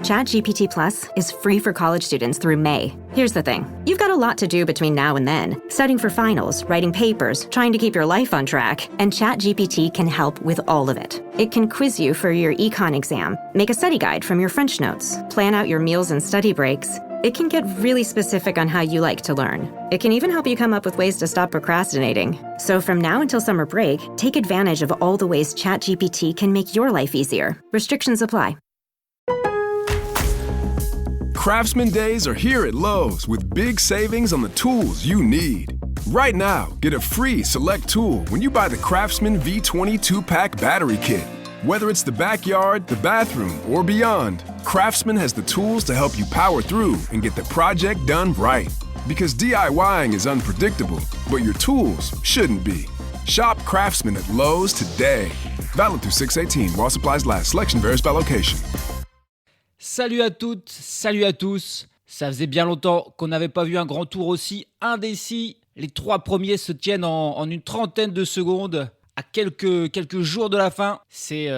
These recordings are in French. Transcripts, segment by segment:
ChatGPT Plus is free for college students through May. Here's the thing. You've got a lot to do between now and then. Studying for finals, writing papers, trying to keep your life on track. And ChatGPT can help with all of it. It can quiz you for your econ exam, make a study guide from your French notes, plan out your meals and study breaks. It can get really specific on how you like to learn. It can even help you come up with ways to stop procrastinating. So from now until summer break, take advantage of all the ways ChatGPT can make your life easier. Restrictions apply. Craftsman Days are here at Lowe's with big savings on the tools you need. Right now, get a free select tool when you buy the Craftsman V20 2-pack battery kit. Whether it's the backyard, the bathroom, or beyond, Craftsman has the tools to help you power through and get the project done right. Because DIYing is unpredictable, but your tools shouldn't be. Shop Craftsman at Lowe's today. Valid through 6/18 while supplies last. Selection varies by location. Salut à toutes, salut à tous. Ça faisait bien longtemps qu'on n'avait pas vu un grand tour aussi indécis. Les 3 premiers se tiennent en une trentaine de secondes à quelques jours de la fin. C'est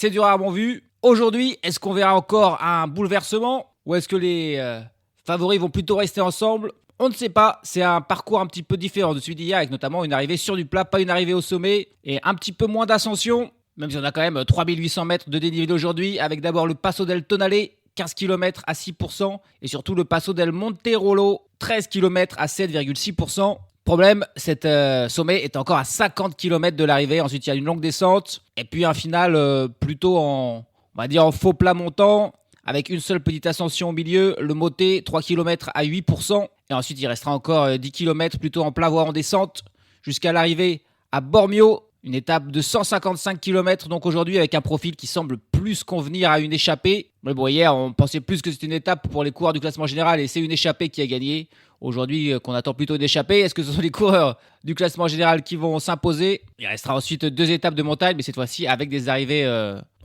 du rarement vu. Aujourd'hui, est-ce qu'on verra encore un bouleversement ou est-ce que les favoris vont plutôt rester ensemble ? On ne sait pas. C'est un parcours un petit peu différent de celui d'hier avec notamment une arrivée sur du plat, pas une arrivée au sommet et un petit peu moins d'ascension. Même si on a quand même 3800 mètres de dénivelé aujourd'hui, avec d'abord le Passo del Tonale, 15 km à 6%, et surtout le Passo del Monterolo, 13 km à 7,6%. Problème, cet sommet est encore à 50 km de l'arrivée. Ensuite, il y a une longue descente, et puis un final plutôt on va dire en faux plat montant, avec une seule petite ascension au milieu, le Moté, 3 km à 8%, et ensuite il restera encore 10 km plutôt en plat voie en descente, jusqu'à l'arrivée à Bormio. Une étape de 155 km donc aujourd'hui avec un profil qui semble plus convenir à une échappée. Mais bon, hier on pensait plus que c'était une étape pour les coureurs du classement général et c'est une échappée qui a gagné. Aujourd'hui qu'on attend plutôt une échappée, est-ce que ce sont les coureurs du classement général qui vont s'imposer ? Il restera ensuite 2 étapes de montagne mais cette fois-ci avec des arrivées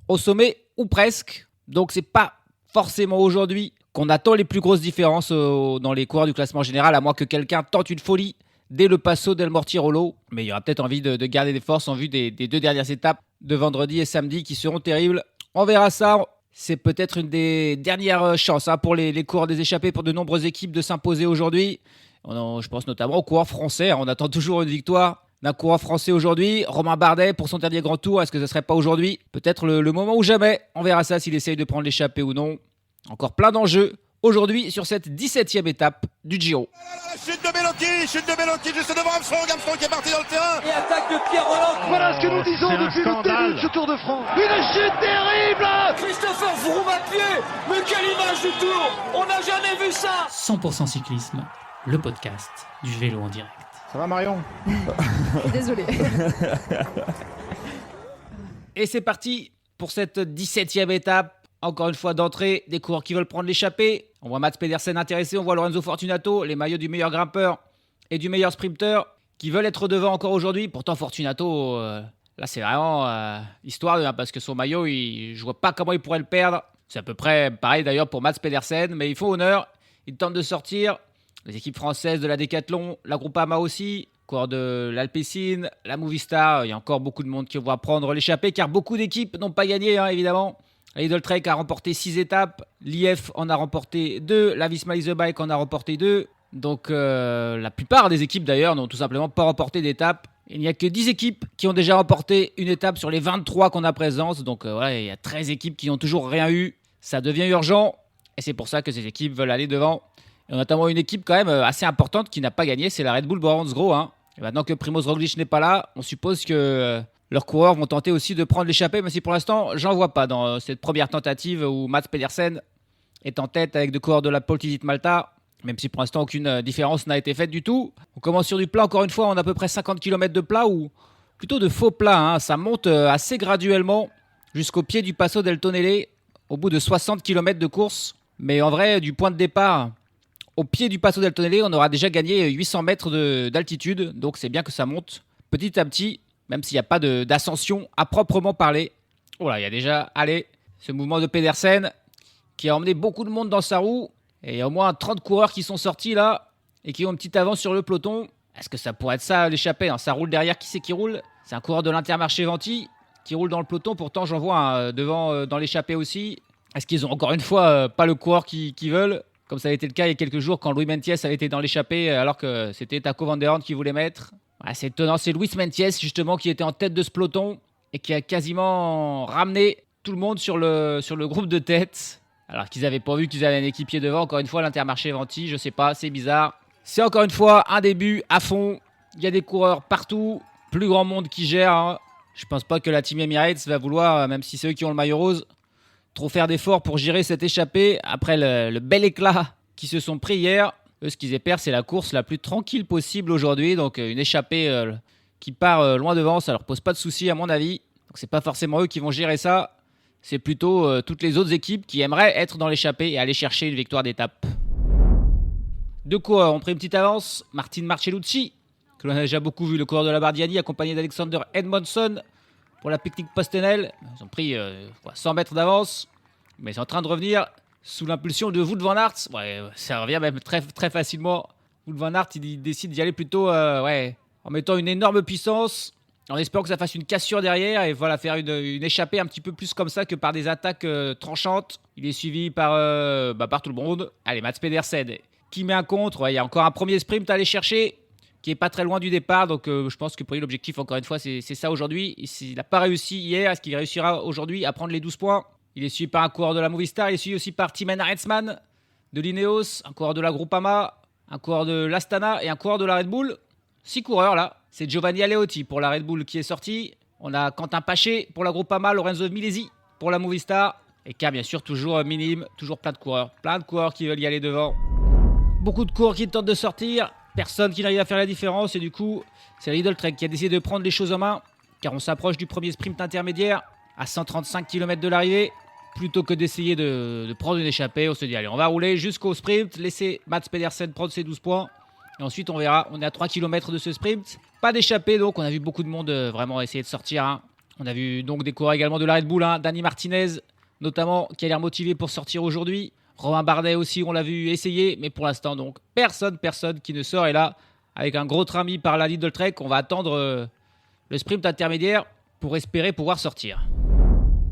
au sommet ou presque. Donc c'est pas forcément aujourd'hui qu'on attend les plus grosses différences dans les coureurs du classement général à moins que quelqu'un tente une folie dès le Passo del Mortirolo. Mais il y aura peut-être envie de garder des forces en vue des 2 dernières étapes de vendredi et samedi qui seront terribles. On verra ça. C'est peut-être une des dernières chances pour les coureurs des échappées pour de nombreuses équipes de s'imposer aujourd'hui. Je pense notamment aux coureurs français. On attend toujours une victoire d'un coureur français aujourd'hui. Romain Bardet pour son dernier grand tour. Est-ce que ce ne serait pas aujourd'hui ? Peut-être le moment ou jamais. On verra ça s'il essaye de prendre l'échappée ou non. Encore plein d'enjeux aujourd'hui sur cette 17e étape du Giro. Chute de Bellocchi juste devant Armstrong qui est parti dans le terrain. Et attaque de Pierre Roland. Voilà ce que nous disons depuis le début de ce Tour de France. Une chute terrible. Christopher Froome à pied. Mais quelle image du Tour. On n'a jamais vu ça. 100% cyclisme, le podcast du vélo en direct. Ça va Marion ? Désolé. Et c'est parti pour cette 17e étape. Encore une fois d'entrée, des coureurs qui veulent prendre l'échappée. On voit Mats Pedersen intéressé, on voit Lorenzo Fortunato, les maillots du meilleur grimpeur et du meilleur sprinter qui veulent être devant encore aujourd'hui. Pourtant Fortunato, là c'est vraiment histoire parce que son maillot, je vois pas comment il pourrait le perdre. C'est à peu près pareil d'ailleurs pour Mats Pedersen, mais il faut honneur. Il tente de sortir. Les équipes françaises de la Decathlon, la Groupama aussi, coureurs de l'Alpecin, la Movistar. Il y a encore beaucoup de monde qui va prendre l'échappée car beaucoup d'équipes n'ont pas gagné évidemment. La Lidl Trek a remporté 6 étapes, l'IF en a remporté 2, la Visma Lease Bike en a remporté 2. Donc la plupart des équipes d'ailleurs n'ont tout simplement pas remporté d'étape. Il n'y a que 10 équipes qui ont déjà remporté une étape sur les 23 qu'on a présence. Donc voilà, il y a 13 équipes qui n'ont toujours rien eu. Ça devient urgent et c'est pour ça que ces équipes veulent aller devant. Et notamment une équipe quand même assez importante qui n'a pas gagné, c'est la Red Bull Brabants-Gros. Et maintenant que Primoz Roglic n'est pas là, on suppose que leurs coureurs vont tenter aussi de prendre l'échappée, même si pour l'instant, j'en vois pas dans cette première tentative où Mats Pedersen est en tête avec 2 coureurs de la Poltisit Malta, même si pour l'instant, aucune différence n'a été faite du tout. On commence sur du plat, encore une fois, on a à peu près 50 km de plat, ou plutôt de faux plat. Ça monte assez graduellement jusqu'au pied du Passo del Tonele, au bout de 60 km de course. Mais en vrai, du point de départ au pied du Passo del Tonele, on aura déjà gagné 800 mètres d'altitude, donc c'est bien que ça monte petit à petit, même s'il n'y a pas d'ascension à proprement parler. Voilà, il y a déjà, ce mouvement de Pedersen qui a emmené beaucoup de monde dans sa roue. Et il y a au moins 30 coureurs qui sont sortis là et qui ont une petite avance sur le peloton. Est-ce que ça pourrait être ça l'échappée ? Ça roule derrière, qui c'est qui roule ? C'est un coureur de l'Intermarché Venti qui roule dans le peloton. Pourtant, j'en vois devant dans l'échappée aussi. Est-ce qu'ils ont encore une fois pas le coureur qu'ils veulent, comme ça a été le cas il y a quelques jours quand Louis Mentiès avait été dans l'échappée alors que c'était Taco Van Der Horn qui voulait mettre. Ouais, c'est étonnant, c'est Louis Mentiès justement qui était en tête de ce peloton et qui a quasiment ramené tout le monde sur le groupe de tête. Alors qu'ils n'avaient pas vu qu'ils avaient un équipier devant. Encore une fois, l'Intermarché Venti, je sais pas, c'est bizarre. C'est encore une fois un début à fond. Il y a des coureurs partout, plus grand monde qui gère. Hein. Je pense pas que la Team Emirates va vouloir, même si c'est eux qui ont le maillot rose, trop faire d'efforts pour gérer cette échappée après le bel éclat qu'ils se sont pris hier. Eux, ce qu'ils espèrent, c'est la course la plus tranquille possible aujourd'hui. Donc une échappée qui part loin devant, ça leur pose pas de soucis à mon avis. Donc c'est pas forcément eux qui vont gérer ça. C'est plutôt toutes les autres équipes qui aimeraient être dans l'échappée et aller chercher une victoire d'étape. Deux coureurs ont pris une petite avance. Martin Marcellucci, que l'on a déjà beaucoup vu, le coureur de la Bardiani, accompagné d'Alexander Edmondson pour la Picnic Postenel. Ils ont pris 100 mètres d'avance, mais ils sont en train de revenir sous l'impulsion de Wout van Aert. Ouais, ça revient même très, très facilement. Wout van Aert, il décide d'y aller plutôt en mettant une énorme puissance, en espérant que ça fasse une cassure derrière et voilà, faire une échappée un petit peu plus comme ça que par des attaques tranchantes. Il est suivi par tout le monde. Allez, Mats Pedersen qui met un contre. Ouais, il y a encore un premier sprint à aller chercher qui est pas très loin du départ. Donc je pense que pour lui, l'objectif, encore une fois, c'est ça aujourd'hui. Il n'a pas réussi hier. Est-ce qu'il réussira aujourd'hui à prendre les 12 points? Il est suivi par un coureur de la Movistar. Il est suivi aussi par Timen Arensman de l'Ineos, un coureur de la Groupama, un coureur de l'Astana et un coureur de la Red Bull. 6 coureurs là. C'est Giovanni Aleotti pour la Red Bull qui est sorti. On a Quentin Paché pour la Groupama, Lorenzo Milesi pour la Movistar. Et K, bien sûr, toujours minime, toujours plein de coureurs. Plein de coureurs qui veulent y aller devant. Beaucoup de coureurs qui tentent de sortir. Personne qui n'arrive à faire la différence. Et du coup, c'est Lidl Trek qui a décidé de prendre les choses en main. Car on s'approche du premier sprint intermédiaire à 135 km de l'arrivée. Plutôt que d'essayer de prendre une échappée, on se dit allez, on va rouler jusqu'au sprint. Laisser Mats Pedersen prendre ses 12 points. Et ensuite, on verra. On est à 3 km de ce sprint. Pas d'échappée, donc on a vu beaucoup de monde vraiment essayer de sortir. Hein. On a vu donc des coureurs également de la Red Bull. Hein. Dani Martinez, notamment, qui a l'air motivé pour sortir aujourd'hui. Romain Bardet aussi, on l'a vu essayer. Mais pour l'instant, donc, personne qui ne sort. Et là, avec un gros train mis par la Lidl Trek, on va attendre le sprint intermédiaire pour espérer pouvoir sortir.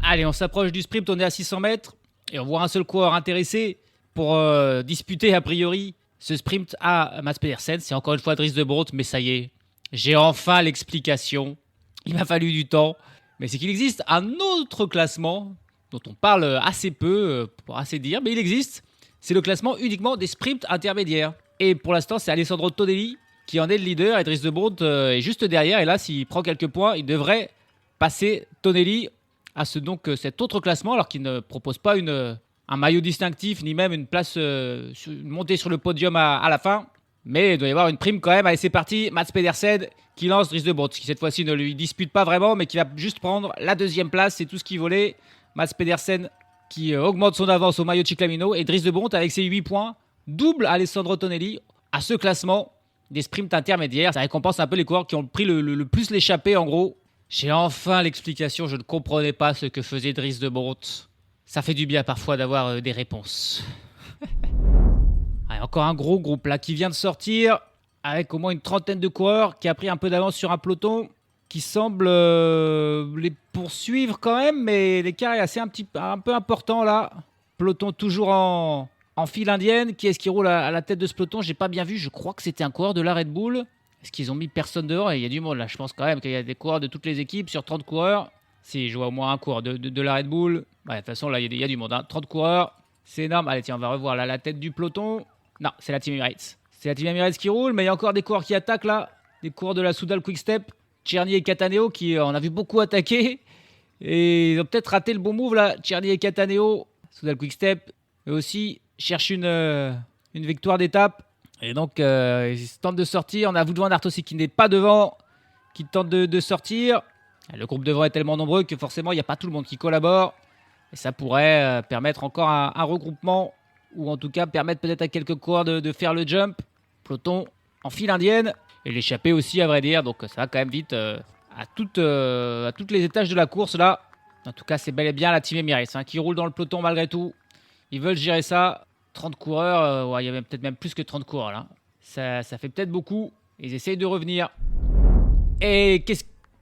Allez, on s'approche du sprint. On est à 600 mètres. Et on voit un seul coureur intéressé pour disputer, a priori, ce sprint à Mats Pedersen. C'est encore une fois Dries de Bont, mais ça y est. J'ai enfin l'explication. Il m'a fallu du temps. Mais c'est qu'il existe un autre classement dont on parle assez peu, pour assez dire, mais il existe. C'est le classement uniquement des sprints intermédiaires. Et pour l'instant, c'est Alessandro Tonelli qui en est le leader. Et Dries de Bont est juste derrière. Et là, s'il prend quelques points, il devrait passer Tonelli à cet autre classement, alors qu'il ne propose pas un maillot distinctif, ni même une place, une montée sur le podium à la fin. Mais il doit y avoir une prime quand même. Allez, c'est parti. Mats Pedersen qui lance Dries de Bont, qui cette fois-ci ne lui dispute pas vraiment, mais qui va juste prendre la deuxième place. C'est tout ce qu'il voulait. Mats Pedersen qui augmente son avance au maillot Ciclamino. Et Dries de Bont, avec ses 8 points, double Alessandro Tonelli à ce classement des sprints intermédiaires. Ça récompense un peu les coureurs qui ont pris le plus l'échappée, en gros. J'ai enfin l'explication. Je ne comprenais pas ce que faisait Dries de Bont. Ça fait du bien parfois d'avoir des réponses. Allez, encore un gros groupe là qui vient de sortir avec au moins une trentaine de coureurs qui a pris un peu d'avance sur un peloton qui semble les poursuivre quand même, mais l'écart est un peu important là. Peloton toujours en file indienne. Qui est-ce qui roule à la tête de ce peloton? J'ai pas bien vu. Je crois que c'était un coureur de la Red Bull. Est-ce qu'ils ont mis personne dehors? Et il y a du monde là. Je pense quand même qu'il y a des coureurs de toutes les équipes sur 30 coureurs. Si je vois au moins un coureur de la Red Bull. Ouais, de toute façon là il y a du monde. Hein. 30 coureurs, c'est énorme. Allez tiens, on va revoir là la tête du peloton. Non, c'est la Team Emirates. C'est la Team Emirates qui roule, mais il y a encore des coureurs qui attaquent là. Des coureurs de la Soudal Quick-Step. Tcherny et Cataneo qui on a vu beaucoup attaquer. Et ils ont peut-être raté le bon move là. Tcherny et Cataneo, Soudal Quick-Step, eux aussi cherchent une victoire d'étape. Et donc ils tentent de sortir. On a Wout van Aert aussi qui n'est pas devant, qui tente de sortir. Le groupe devant est tellement nombreux que forcément il n'y a pas tout le monde qui collabore. Et ça pourrait permettre encore un regroupement. Ou en tout cas permettre peut-être à quelques coureurs de faire le jump. Peloton en file indienne. Et l'échapper aussi à vrai dire. Donc ça va quand même vite à toutes les étages de la course là. En tout cas c'est bel et bien la Team Emirates qui roule dans le peloton malgré tout. Ils veulent gérer ça. 30 coureurs, il y avait peut-être même plus que 30 coureurs là. Ça fait peut-être beaucoup. Ils essayent de revenir. Et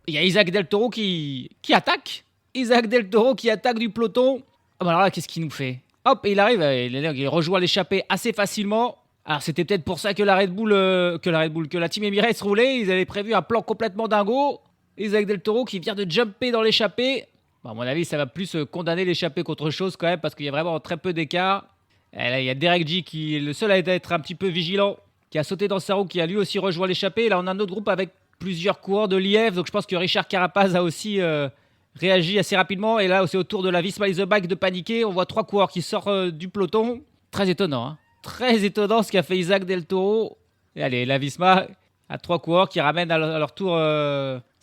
il y a Isaac Del Toro qui attaque. Isaac Del Toro qui attaque du peloton. Ah bah alors là, qu'est-ce qu'il nous fait? Hop, et il arrive, il rejoint l'échappée assez facilement. Alors c'était peut-être pour ça que que la Team Emirates roulait. Ils avaient prévu un plan complètement dingo. Isaac Del Toro qui vient de jumper dans l'échappée. Bon, à mon avis, ça va plus condamner l'échappée qu'autre chose quand même, parce qu'il y a vraiment très peu d'écart. Et là, il y a Derek G qui est le seul à être un petit peu vigilant, qui a sauté dans sa roue, qui a lui aussi rejoint l'échappée. Là, on a un autre groupe avec plusieurs coureurs de l'IF, donc je pense que Richard Carapaz a aussi réagi assez rapidement. Et là, c'est au tour de la Visma Lease the Bike de paniquer. On voit 3 coureurs qui sortent du peloton. Très étonnant, hein. Très étonnant ce qu'a fait Isaac Del Toro. Et allez, la Visma a 3 coureurs qui ramènent à leur tour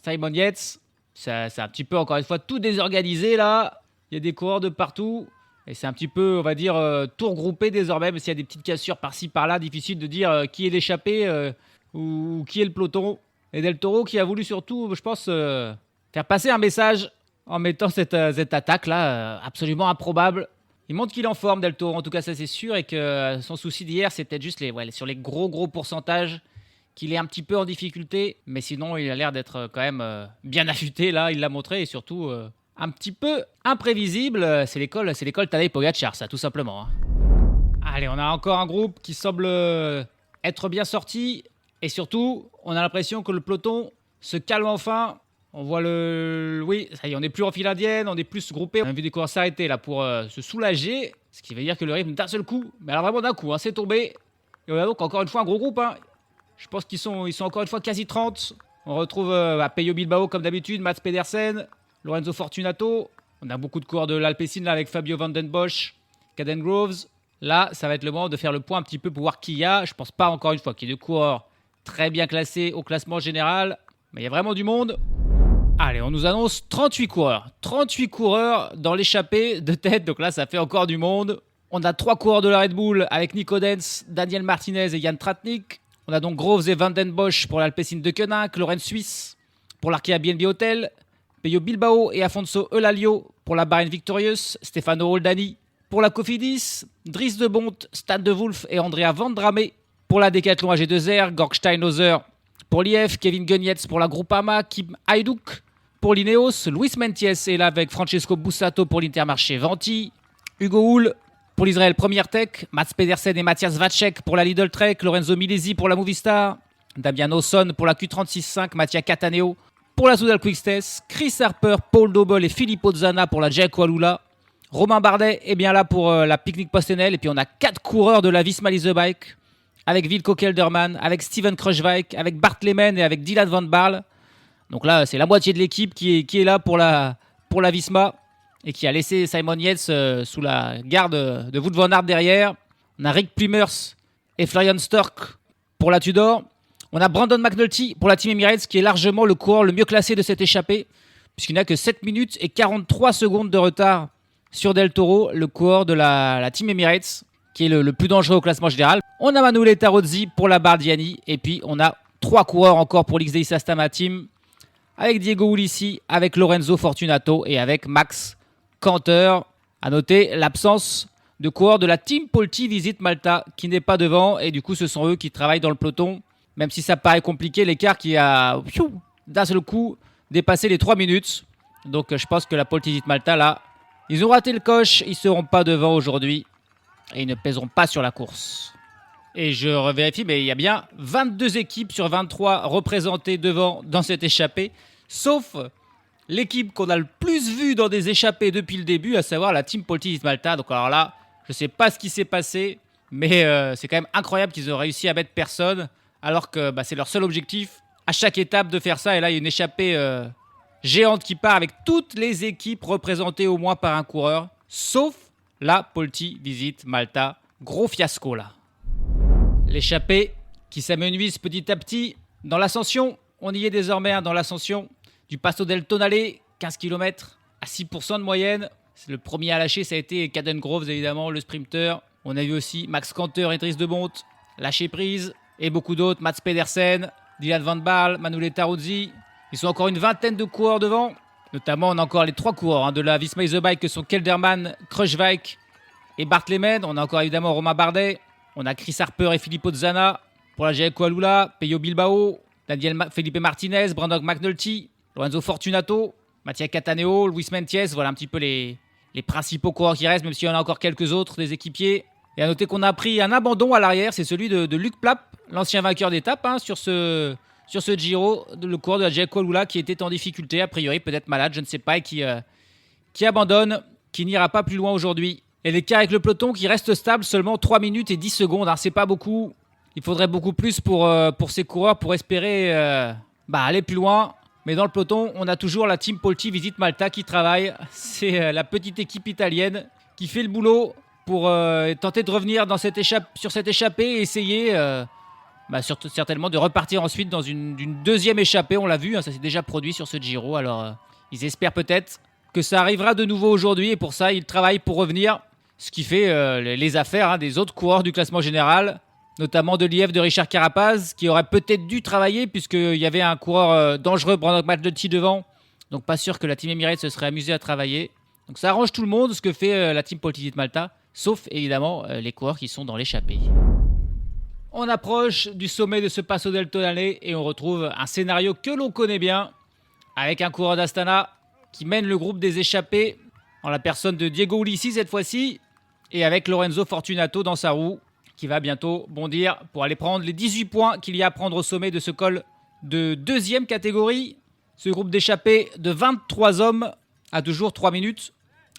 Simon Yates. C'est un petit peu, encore une fois, tout désorganisé là. Il y a des coureurs de partout. Et c'est un petit peu, on va dire, tout regroupé désormais. Même s'il y a des petites cassures par-ci, par-là. Difficile de dire qui est l'échappé ou qui est le peloton. Et Del Toro qui a voulu surtout, je pense, faire passer un message en mettant cette attaque là, absolument improbable. Il montre qu'il est en forme, Del Toro, en tout cas ça c'est sûr, et que son souci d'hier c'est peut-être juste sur les gros pourcentages qu'il est un petit peu en difficulté, mais sinon il a l'air d'être quand même bien affûté là, il l'a montré, et surtout un petit peu imprévisible. C'est l'école Tadej Pogačar, ça tout simplement, hein. Allez, on a encore un groupe qui semble être bien sorti, et surtout on a l'impression que le peloton se calme enfin. On voit oui, ça y est, on n'est plus en file indienne, on est plus groupé. On a vu des coureurs s'arrêter là pour se soulager, ce qui veut dire que le rythme d'un seul coup, mais alors vraiment d'un coup, hein, c'est tombé. Et on a donc encore une fois un gros groupe, hein. Je pense qu'ils sont encore une fois quasi 30. On retrouve Peyo Bilbao comme d'habitude, Mats Pedersen, Lorenzo Fortunato. On a beaucoup de coureurs de l'Alpecin là avec Fabio Van Den Bosch, Caden Groves. Là, ça va être le moment de faire le point un petit peu pour voir qui y a. Je pense pas encore une fois qu'il y ait de coureurs très bien classés au classement général, mais il y a vraiment du monde. Allez, on nous annonce 38 coureurs. 38 coureurs dans l'échappée de tête, donc là, ça fait encore du monde. On a 3 coureurs de la Red Bull avec Nico Dens, Daniel Martinez et Jan Tratnik. On a donc Groves et Van Den Bosch pour l'Alpecin de Koenig, Lorenz Suisse pour l'Arkea BNB Hotel, Peyo Bilbao et Afonso Eulalio pour la Bahrain Victorious, Stefano Oldani pour la Cofidis, Dries de Bondt, Stan de Wolf et Andrea Vandrame pour la Decathlon AG2R, Georg Steinhauser pour l'IF, Kevin Guenietz pour la Groupama, Kim Hajduk pour l'Ineos, Luis Mentiès est là avec Francesco Bussato pour l'Intermarché Venti, Hugo Hull pour l'Israël Premier Tech, Mats Pedersen et Matthias Vacek pour la Lidl Trek, Lorenzo Milesi pour la Movistar, Damian Osson pour la Q36.5, Mattia Cataneo pour la Soudal Quick-Stess, Chris Harper, Paul Dobel et Filippo Zana pour la Jayco Alula, Romain Bardet est bien là pour la Picnic Postenel, et puis on a 4 coureurs de la Visma Lease the Bike avec Wilco Kelderman, avec Steven Kruijswijk, avec Bart Lehman et avec Dylan Van Baarle. Donc là, c'est la moitié de l'équipe qui est là pour la Visma et qui a laissé Simon Yates sous la garde de Wout van Aert derrière. On a Rick Plumers et Florian Stork pour la Tudor. On a Brandon McNulty pour la Team Emirates qui est largement le coureur le mieux classé de cette échappée puisqu'il n'a que 7 minutes et 43 secondes de retard sur Del Toro, le coureur de la Team Emirates qui est le plus dangereux au classement général. On a Manuel Tarozzi pour la Bardiani et puis on a 3 coureurs encore pour l'XDI Sastama Team avec Diego Ulissi, avec Lorenzo Fortunato et avec Max Canter. À noter l'absence de coureurs de la Team Polti Visit Malta qui n'est pas devant et du coup ce sont eux qui travaillent dans le peloton. Même si ça paraît compliqué, l'écart qui a d'un seul coup dépassé les 3 minutes. Donc je pense que la Polti Visit Malta là, ils ont raté le coche, ils ne seront pas devant aujourd'hui et ils ne pèseront pas sur la course. Et je revérifie, mais il y a bien 22 équipes sur 23 représentées devant dans cette échappée, sauf l'équipe qu'on a le plus vue dans des échappées depuis le début, à savoir la Team Polti Malta. Donc alors là, je ne sais pas ce qui s'est passé, mais c'est quand même incroyable qu'ils aient réussi à mettre personne, alors que c'est leur seul objectif à chaque étape de faire ça. Et là, il y a une échappée géante qui part avec toutes les équipes représentées au moins par un coureur, sauf la Polti Visit Malta. Gros fiasco là. L'échappée qui s'amenuise petit à petit dans l'ascension. On y est désormais dans l'ascension du Passo del Tonale, 15 km à 6% de moyenne. C'est le premier à lâcher, ça a été Caden Groves évidemment, le sprinter. On a vu aussi Max Canter et Dries de Bondt lâcher prise. Et beaucoup d'autres, Mats Pedersen, Dylan Van Baarle, Manuel Tarozzi. Ils sont encore une vingtaine de coureurs devant. Notamment, on a encore les 3 coureurs de la Visma Lease the Bike que sont Kelderman, Kruijswijk et Bart Lehman. On a encore évidemment Romain Bardet. On a Chris Harper et Filippo Zana pour la Jayco Alula, Peyo Bilbao, Felipe Martinez, Brandon McNulty, Lorenzo Fortunato, Mattia Cataneo, Luis Mentiès. Voilà un petit peu les les principaux coureurs qui restent, même s'il y en a encore quelques autres, des équipiers. Et à noter qu'on a pris un abandon à l'arrière, c'est celui de Luc Plapp, l'ancien vainqueur d'étape sur ce Giro, le coureur de la Jayco Lula qui était en difficulté, a priori peut-être malade, je ne sais pas, et qui abandonne, qui n'ira pas plus loin aujourd'hui. Et l'écart avec le peloton qui reste stable, seulement 3 minutes et 10 secondes, c'est pas beaucoup. Il faudrait beaucoup plus pour ces coureurs pour espérer aller plus loin. Mais dans le peloton, on a toujours la Team Polti Visit Malta qui travaille. C'est la petite équipe italienne qui fait le boulot pour tenter de revenir sur cette échappée et essayer certainement de repartir ensuite dans une deuxième échappée. On l'a vu, ça s'est déjà produit sur ce Giro. Alors ils espèrent peut-être que ça arrivera de nouveau aujourd'hui et pour ça, ils travaillent pour revenir. Ce qui fait les affaires des autres coureurs du classement général, notamment de l'IF de Richard Carapaz, qui aurait peut-être dû travailler puisqu'il y avait un coureur dangereux, Brandon McNulty devant. Donc pas sûr que la Team Emirates se serait amusée à travailler. Donc ça arrange tout le monde ce que fait la Team Polti Visit Malta, sauf évidemment les coureurs qui sont dans l'échappée. On approche du sommet de ce Passo del Tonale et on retrouve un scénario que l'on connaît bien, avec un coureur d'Astana qui mène le groupe des échappés en la personne de Diego Ulissi cette fois-ci, et avec Lorenzo Fortunato dans sa roue, qui va bientôt bondir pour aller prendre les 18 points qu'il y a à prendre au sommet de ce col de deuxième catégorie. Ce groupe d'échappés de 23 hommes a toujours 3 minutes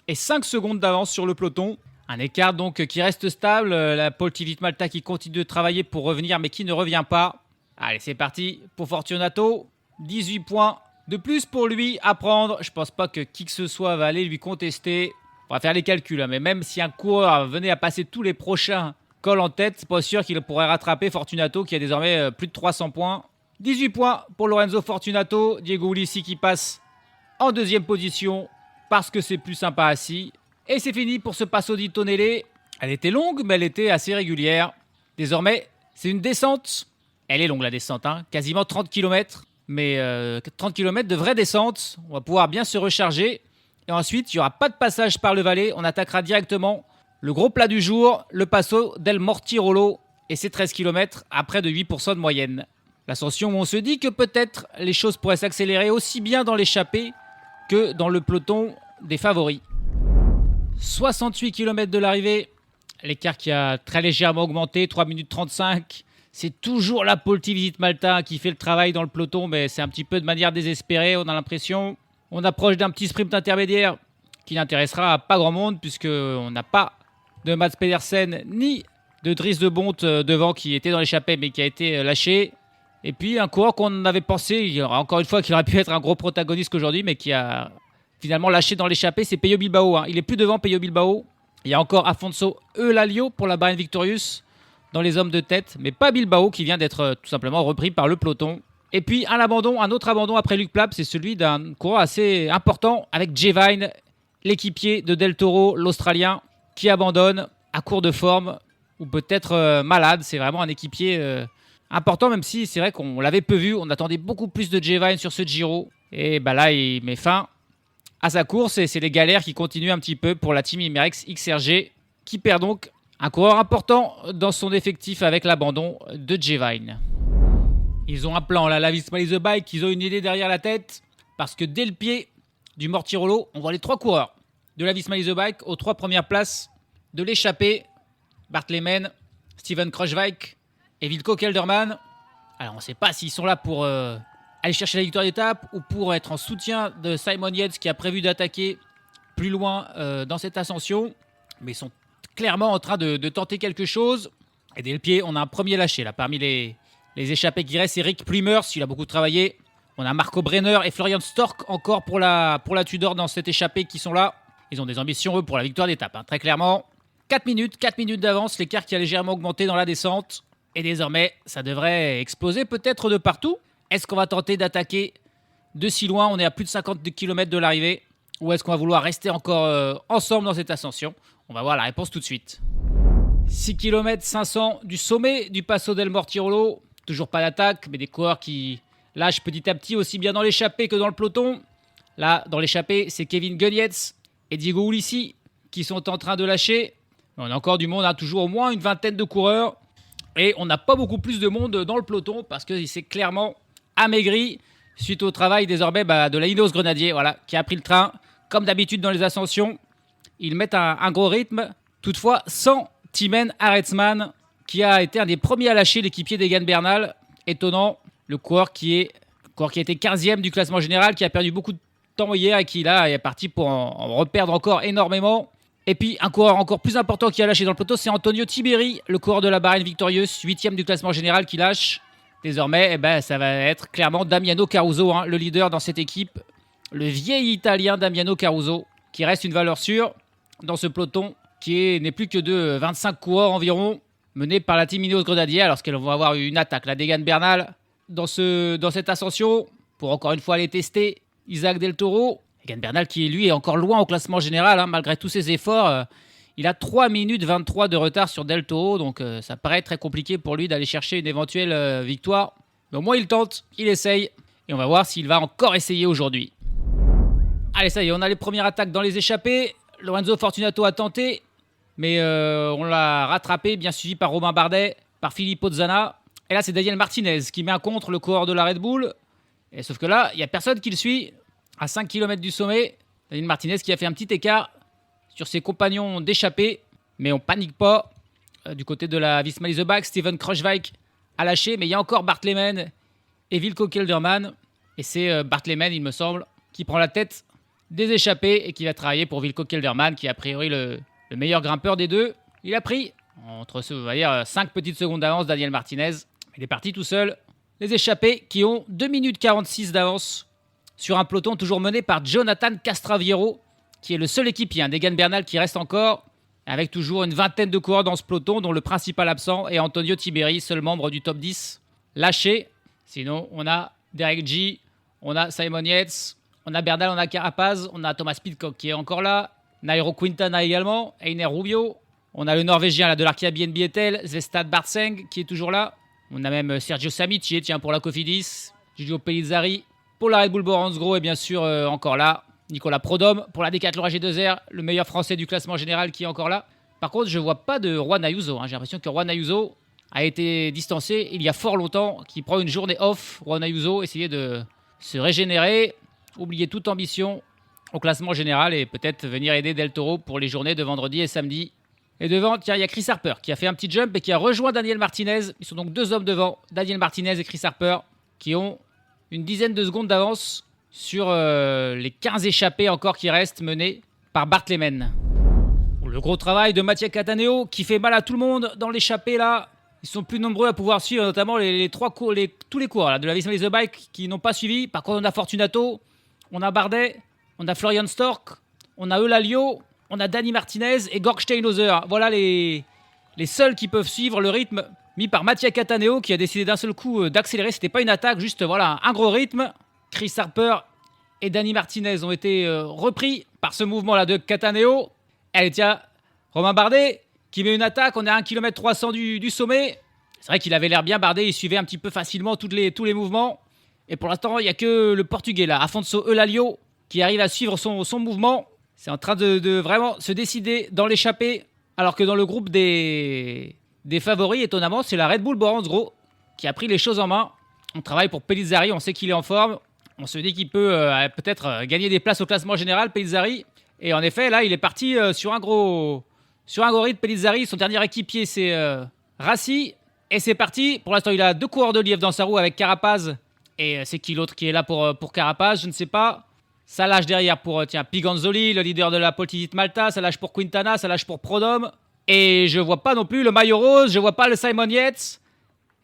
et 5 secondes d'avance sur le peloton. Un écart donc qui reste stable, la Polti Visit Malta qui continue de travailler pour revenir mais qui ne revient pas. Allez, c'est parti pour Fortunato, 18 points de plus pour lui à prendre. Je pense pas que qui que ce soit va aller lui contester. On va faire les calculs, mais même si un coureur venait à passer tous les prochains cols en tête, c'est pas sûr qu'il pourrait rattraper Fortunato qui a désormais plus de 300 points. 18 points pour Lorenzo Fortunato, Diego Ulissi qui passe en deuxième position parce que c'est plus sympa assis. Et c'est fini pour ce Passo di Tonale. Elle était longue, mais elle était assez régulière. Désormais, c'est une descente. Elle est longue la descente, quasiment 30 km. Mais 30 km de vraie descente. On va pouvoir bien se recharger. Et ensuite, il n'y aura pas de passage par le Valais. On attaquera directement le gros plat du jour, le Passo del Mortirolo. Et c'est 13 km à près de 8% de moyenne. L'ascension où on se dit que peut-être les choses pourraient s'accélérer aussi bien dans l'échappée que dans le peloton des favoris. 68 km de l'arrivée. L'écart qui a très légèrement augmenté, 3 minutes 35. C'est toujours la Polti Visit Malta qui fait le travail dans le peloton, mais c'est un petit peu de manière désespérée, on a l'impression. On approche d'un petit sprint intermédiaire qui n'intéressera pas grand monde puisqu'on n'a pas de Mads Pedersen ni de Dries de Bondt devant qui était dans l'échappée mais qui a été lâché. Et puis un coureur qu'on avait pensé, encore une fois, qu'il aurait pu être un gros protagoniste qu'aujourd'hui, mais qui a finalement lâché dans l'échappée, c'est Pello Bilbao. Il est plus devant Pello Bilbao. Il y a encore Afonso Eulalio pour la Bahrain Victorious dans les hommes de tête, mais pas Bilbao qui vient d'être tout simplement repris par le peloton. Et puis un autre abandon après Luc Plapp, c'est celui d'un coureur assez important avec Jay Vine, l'équipier de Del Toro, l'Australien, qui abandonne à court de forme ou peut-être malade. C'est vraiment un équipier important, même si c'est vrai qu'on l'avait peu vu. On attendait beaucoup plus de Jay Vine sur ce Giro. Et là, il met fin à sa course et c'est les galères qui continuent un petit peu pour la Team Emirates XRG qui perd donc un coureur important dans son effectif avec l'abandon de Jay Vine. Ils ont un plan, la Visma Lease Bike, ils ont une idée derrière la tête parce que dès le pied du Mortirolo, on voit les 3 coureurs de la Visma Lease Bike aux 3 premières places de l'échappée. Bart Lehman, Steven Kruijswijk et Wilco Kelderman. Alors on ne sait pas s'ils sont là pour aller chercher la victoire d'étape ou pour être en soutien de Simon Yates qui a prévu d'attaquer plus loin dans cette ascension. Mais ils sont clairement en train de tenter quelque chose. Et dès le pied, on a un premier lâché là. Parmi les échappés qui restent, Eric Plumers, il a beaucoup travaillé. On a Marco Brenner et Florian Stork encore pour la Tudor dans cette échappée qui sont là. Ils ont des ambitions eux pour la victoire d'étape, très clairement. 4 minutes d'avance, l'écart qui a légèrement augmenté dans la descente. Et désormais, ça devrait exploser peut-être de partout. Est-ce qu'on va tenter d'attaquer de si loin? On est à plus de 50 km de l'arrivée. Ou est-ce qu'on va vouloir rester encore ensemble dans cette ascension? On va voir la réponse tout de suite. 6 km 500 du sommet du Passo del Mortirolo. Toujours pas d'attaque, mais des coureurs qui lâchent petit à petit aussi bien dans l'échappée que dans le peloton. Là, dans l'échappée, c'est Kevin Guenietz et Diego Ulissi qui sont en train de lâcher. On a encore du monde, toujours au moins une vingtaine de coureurs. Et on n'a pas beaucoup plus de monde dans le peloton parce qu'il s'est clairement amaigri suite au travail désormais de la Ineos Grenadier, qui a pris le train, comme d'habitude dans les ascensions. Ils mettent un gros rythme, toutefois sans Thymen Arensman, qui a été un des premiers à lâcher l'équipier d'Egan Bernal. Étonnant, le coureur qui a été 15e du classement général, qui a perdu beaucoup de temps hier et qui là est parti pour en reperdre encore énormément. Et puis un coureur encore plus important qui a lâché dans le peloton, c'est Antonio Tiberi, le coureur de la Bahreïn Victorious, 8e du classement général qui lâche. Désormais, ça va être clairement Damiano Caruso, le leader dans cette équipe. Le vieil Italien Damiano Caruso, qui reste une valeur sûre dans ce peloton, qui n'est plus que de 25 coureurs environ, mené par la team Ineos Grenadier, alors qu'elles vont avoir une attaque. La Egan Bernal, dans cette ascension, pour encore une fois aller tester Isaac Del Toro. Egan Bernal qui, lui, est encore loin au classement général, malgré tous ses efforts. Il a 3 minutes 23 de retard sur Del Toro, donc ça paraît très compliqué pour lui d'aller chercher une éventuelle victoire. Mais au moins, il tente, il essaye, et on va voir s'il va encore essayer aujourd'hui. Allez, ça y est, on a les premières attaques dans les échappées. Lorenzo Fortunato a tenté, mais on l'a rattrapé, bien suivi par Romain Bardet, par Filippo Zana. Et là, c'est Daniel Martinez qui met un contre le coureur de la Red Bull. Et sauf que là, il n'y a personne qui le suit. À 5 km du sommet, Daniel Martinez qui a fait un petit écart sur ses compagnons d'échappée. Mais on panique pas. Du côté de la Visma Leaseback, Steven Kruijswijk a lâché. Mais il y a encore Bart Lehman et Wilco Kelderman. Et c'est Bart Lehman, il me semble, qui prend la tête des échappés et qui va travailler pour Wilco Kelderman, qui est a priori le meilleur grimpeur des deux. Il a pris entre 5 petites secondes d'avance Daniel Martinez. Il est parti tout seul. Les échappés qui ont 2 minutes 46 d'avance sur un peloton toujours mené par Jonathan Castraviero, qui est le seul équipier d'Egan Bernal qui reste encore, avec toujours une vingtaine de coureurs dans ce peloton, dont le principal absent est Antonio Tiberi, seul membre du top 10, lâché. Sinon, on a Derek G, on a Simon Yates, on a Bernal, on a Carapaz, on a Thomas Pidcock qui est encore là, Nairo Quintana également, Einer Rubio, on a le Norvégien de l'Arkia BNB Etel, Zvestad Bartseng qui est toujours là, on a même Sergio Samici, pour la Cofidis, Giulio Pellizzari pour la Red Bull Boransgro et bien sûr encore là, Nicolas Prodhomme pour la Decathlon AG2R, le meilleur français du classement général qui est encore là. Par contre, je ne vois pas de Juan Ayuso, j'ai l'impression que Juan Ayuso a été distancé il y a fort longtemps, qui prend une journée off. Juan Ayuso, essayer de se régénérer, oublier toute ambition au classement général et peut-être venir aider Del Toro pour les journées de vendredi et samedi. Et devant, il y a Chris Harper qui a fait un petit jump et qui a rejoint Daniel Martinez. Ils sont donc 2 hommes devant, Daniel Martinez et Chris Harper, qui ont une dizaine de secondes d'avance sur les 15 échappés encore qui restent menés par Bart Lehman. Le gros travail de Mattia Cataneo qui fait mal à tout le monde dans l'échappée là. Ils sont plus nombreux à pouvoir suivre, notamment tous les cours là, de la Visma Leaseback qui n'ont pas suivi. Par contre, on a Fortunato, on a Bardet, on a Florian Stork, on a Eulalio, on a Dani Martinez et Georg Steinhauser. Voilà les seuls qui peuvent suivre le rythme mis par Mattia Cataneo qui a décidé d'un seul coup d'accélérer. C'était pas une attaque, juste un gros rythme. Chris Harper et Dani Martinez ont été repris par ce mouvement-là de Cataneo. Allez, tiens, Romain Bardet qui met une attaque. On est à 1 km 300 du sommet. C'est vrai qu'il avait l'air bien, Bardet. Il suivait un petit peu facilement tous les mouvements. Et pour l'instant, il n'y a que le Portugais, là, Afonso Eulalio, qui arrive à suivre son mouvement. C'est en train de vraiment se décider dans l'échappée. Alors que dans le groupe des favoris, étonnamment, c'est la Red Bull Boransgro qui a pris les choses en main. On travaille pour Pellizzari, on sait qu'il est en forme. On se dit qu'il peut peut-être gagner des places au classement général, Pellizzari. Et en effet, là, il est parti sur un gros rythme, Pellizzari. Son dernier équipier, c'est Rassi. Et c'est parti. Pour l'instant, il a 2 coureurs de lièvre dans sa roue avec Carapaz. Et c'est qui l'autre qui est là pour Carapaz? Je ne sais pas. Ça lâche derrière pour Piganzoli, le leader de la Poltisit Malta. Ça lâche pour Quintana, ça lâche pour Prodhomme. Et je vois pas non plus le maillot rose. Je vois pas le Simon Yates.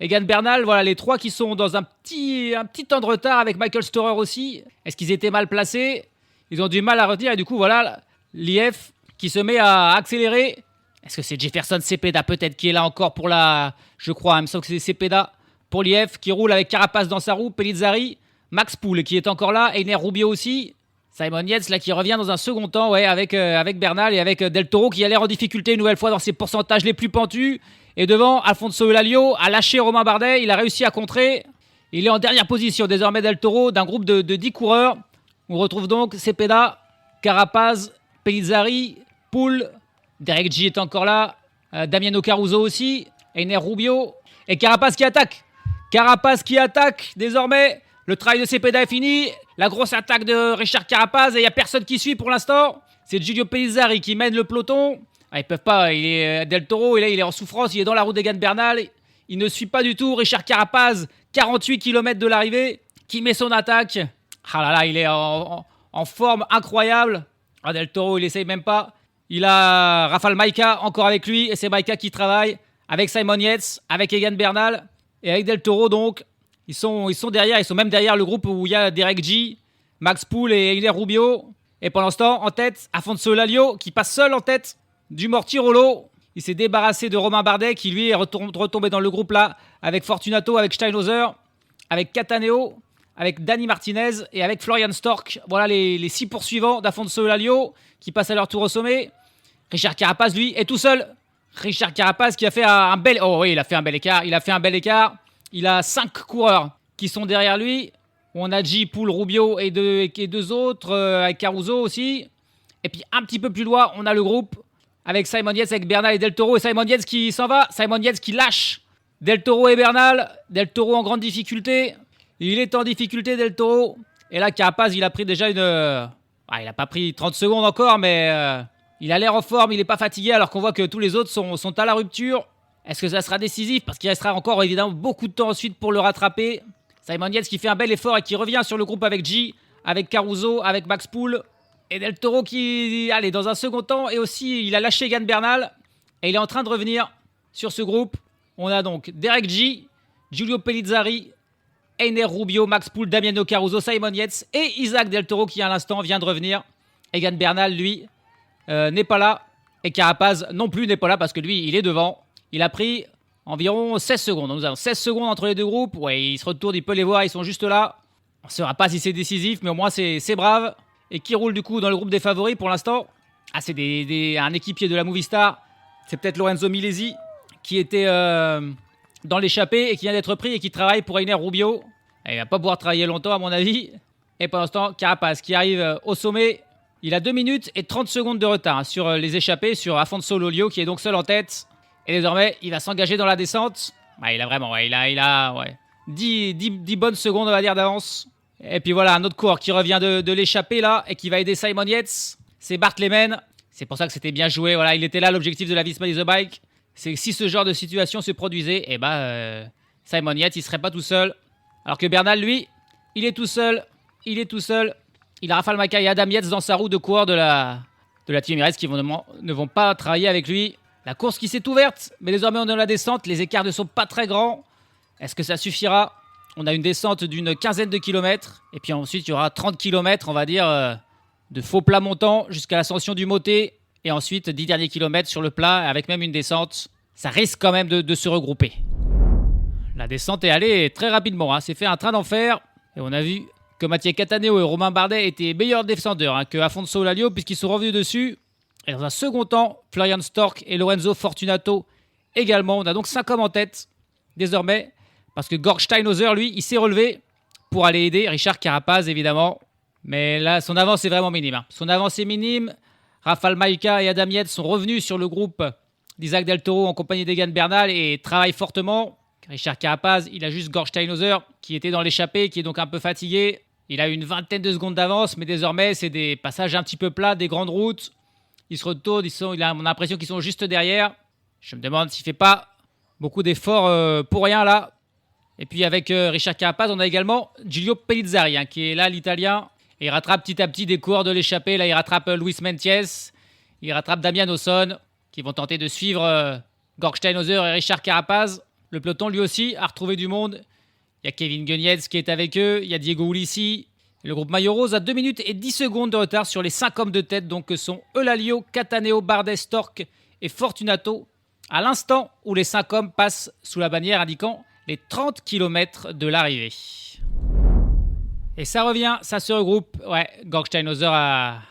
Egan Bernal, voilà les 3 qui sont dans un petit temps de retard avec Michael Storer aussi. Est-ce qu'ils étaient mal placés? Ils ont du mal à retenir et du coup voilà l'IF qui se met à accélérer. Est-ce que c'est Jefferson Cepeda peut-être qui est là encore pour je crois, il me semble que c'est Cepeda pour l'IF qui roule avec Carapaz dans sa roue, Pellizzari, Max Poul qui est encore là, Einer Rubio aussi. Simon Yates là qui revient dans un second temps avec Bernal et avec Del Toro qui a l'air en difficulté une nouvelle fois dans ses pourcentages les plus pentus. Et devant, Alfonso Eulalio a lâché Romain Bardet, il a réussi à contrer. Il est en dernière position désormais Del Toro d'un groupe de 10 coureurs. On retrouve donc Cepeda, Carapaz, Pellizzari, Poul, Derek G est encore là, Damiano Caruso aussi, Einer Rubio et Carapaz qui attaque. Carapaz qui attaque désormais. Le travail de Cepeda est fini. La grosse attaque de Richard Carapaz et il n'y a personne qui suit pour l'instant. C'est Giulio Pellizzari qui mène le peloton. Ils peuvent pas, Del Toro, et là, il est en souffrance, il est dans la route d'Egan Bernal. Il ne suit pas du tout Richard Carapaz, 48 km de l'arrivée, qui met son attaque. Ah là là, il est en forme incroyable. Del Toro, il essaye même pas. Il a Rafał Majka encore avec lui, et c'est Majka qui travaille avec Simon Yates, avec Egan Bernal et avec Del Toro. Donc, ils sont derrière, ils sont même derrière le groupe où il y a Derek G, Max Poole et Hilaire Rubio. Et pendant ce temps, en tête, Afonso Lalio qui passe seul en tête du Mortirolo. Il s'est débarrassé de Romain Bardet qui lui est retombé dans le groupe là avec Fortunato, avec Steinhauser, avec Cataneo, avec Dani Martinez et avec Florian Stork. Voilà les 6 poursuivants d'Afonso Lalio qui passent à leur tour au sommet. Richard Carapaz, lui, est tout seul. Richard Carapaz qui a fait un bel... Oh oui, il a fait un bel écart. Il a 5 coureurs qui sont derrière lui. On a G, Poole, Rubio et deux autres, avec Caruso aussi. Et puis un petit peu plus loin, on a le groupe avec Simon Yates, avec Bernal et Del Toro. Et Simon Yates qui s'en va. Simon Yates qui lâche Del Toro et Bernal. Del Toro en grande difficulté. Il est en difficulté, Del Toro. Et là, Carapaz, il a pris déjà une... il n'a pas pris 30 secondes encore, mais il a l'air en forme. Il n'est pas fatigué, alors qu'on voit que tous les autres sont à la rupture. Est-ce que ça sera décisif? Parce qu'il restera encore évidemment beaucoup de temps ensuite pour le rattraper. Simon Yates qui fait un bel effort et qui revient sur le groupe avec G, avec Caruso, avec Max Poole. Et Del Toro qui, allez, dans un second temps, et aussi il a lâché Egan Bernal. Et il est en train de revenir sur ce groupe. On a donc Derek G, Giulio Pellizzari, Einer Rubio, Max Poole, Damiano Caruso, Simon Yates et Isaac Del Toro qui à l'instant vient de revenir. Egan Bernal, lui, n'est pas là. Et Carapaz non plus n'est pas là parce que lui, il est devant. Il a pris environ 16 secondes. Nous avons 16 secondes entre les deux groupes. Ouais, il se retourne, il peut les voir, ils sont juste là. On ne saura pas si c'est décisif, mais au moins c'est brave. Et qui roule du coup dans le groupe des favoris pour l'instant? Ah, c'est un équipier de la Movistar. C'est peut-être Lorenzo Milesi qui était dans l'échappée et qui vient d'être pris et qui travaille pour Einer Rubio. Et il va pas pouvoir travailler longtemps à mon avis. Et pendant ce temps, Carapaz qui arrive au sommet. Il a 2 minutes et 30 secondes de retard sur les échappés, sur Afonso Lalio qui est donc seul en tête. Et désormais, il va s'engager dans la descente. Il a vraiment, il a 10 bonnes secondes, on va dire, d'avance. Et puis voilà, un autre coureur qui revient de l'échappée là et qui va aider Simon Yates. C'est Bart Lehman. C'est pour ça que c'était bien joué. Voilà, il était là, l'objectif de la Visma The Bike. C'est que si ce genre de situation se produisait, Simon Yates, il serait pas tout seul. Alors que Bernal, lui, il est tout seul. Il a Rafał Majka et Adam Yates dans sa roue de coureurs de la Team Emirates qui ne vont pas travailler avec lui. La course qui s'est ouverte, mais désormais on est dans la descente. Les écarts ne sont pas très grands. Est-ce que ça suffira? On a une descente d'une quinzaine de kilomètres. Et puis ensuite, il y aura 30 kilomètres, on va dire, de faux plat montant jusqu'à l'ascension du Motet. Et ensuite, 10 derniers kilomètres sur le plat, avec même une descente. Ça risque quand même de se regrouper. La descente est allée très rapidement. C'est fait un train d'enfer. Et on a vu que Mathieu Cataneo et Romain Bardet étaient meilleurs descendeurs que Afonso Lalio, puisqu'ils sont revenus dessus. Et dans un second temps, Florian Stork et Lorenzo Fortunato également. On a donc 5 hommes en tête désormais. Parce que Georg Steinhauser, lui, il s'est relevé pour aller aider Richard Carapaz, évidemment. Mais là, son avance est vraiment minime. Son avance est minime. Rafał Majka et Adam Yates sont revenus sur le groupe d'Isaac Del Toro en compagnie d'Egan Bernal et travaillent fortement. Richard Carapaz, il a juste Georg Steinhauser qui était dans l'échappée, qui est donc un peu fatigué. Il a une vingtaine de secondes d'avance, mais désormais, c'est des passages un petit peu plats, des grandes routes. Ils se retournent, on a l'impression qu'ils sont juste derrière. Je me demande s'il ne fait pas beaucoup d'efforts pour rien là. Et puis avec Richard Carapaz, on a également Giulio Pellizzari qui est là, l'Italien. Et il rattrape petit à petit des coureurs de l'échappée. Là, il rattrape Luis Mentiès. Il rattrape Damian Osson, qui vont tenter de suivre Georg Steinhauser et Richard Carapaz. Le peloton, lui aussi, a retrouvé du monde. Il y a Kevin Guenietz qui est avec eux. Il y a Diego Ulissi. Le groupe Maillot Rose a 2 minutes et 10 secondes de retard sur les 5 hommes de tête. Donc, que sont Eulalio, Cataneo, Bardet, Stork et Fortunato. À l'instant où les 5 hommes passent sous la bannière indiquant les 30 km de l'arrivée. Et ça revient, ça se regroupe. Ouais, Georg Steinhauser a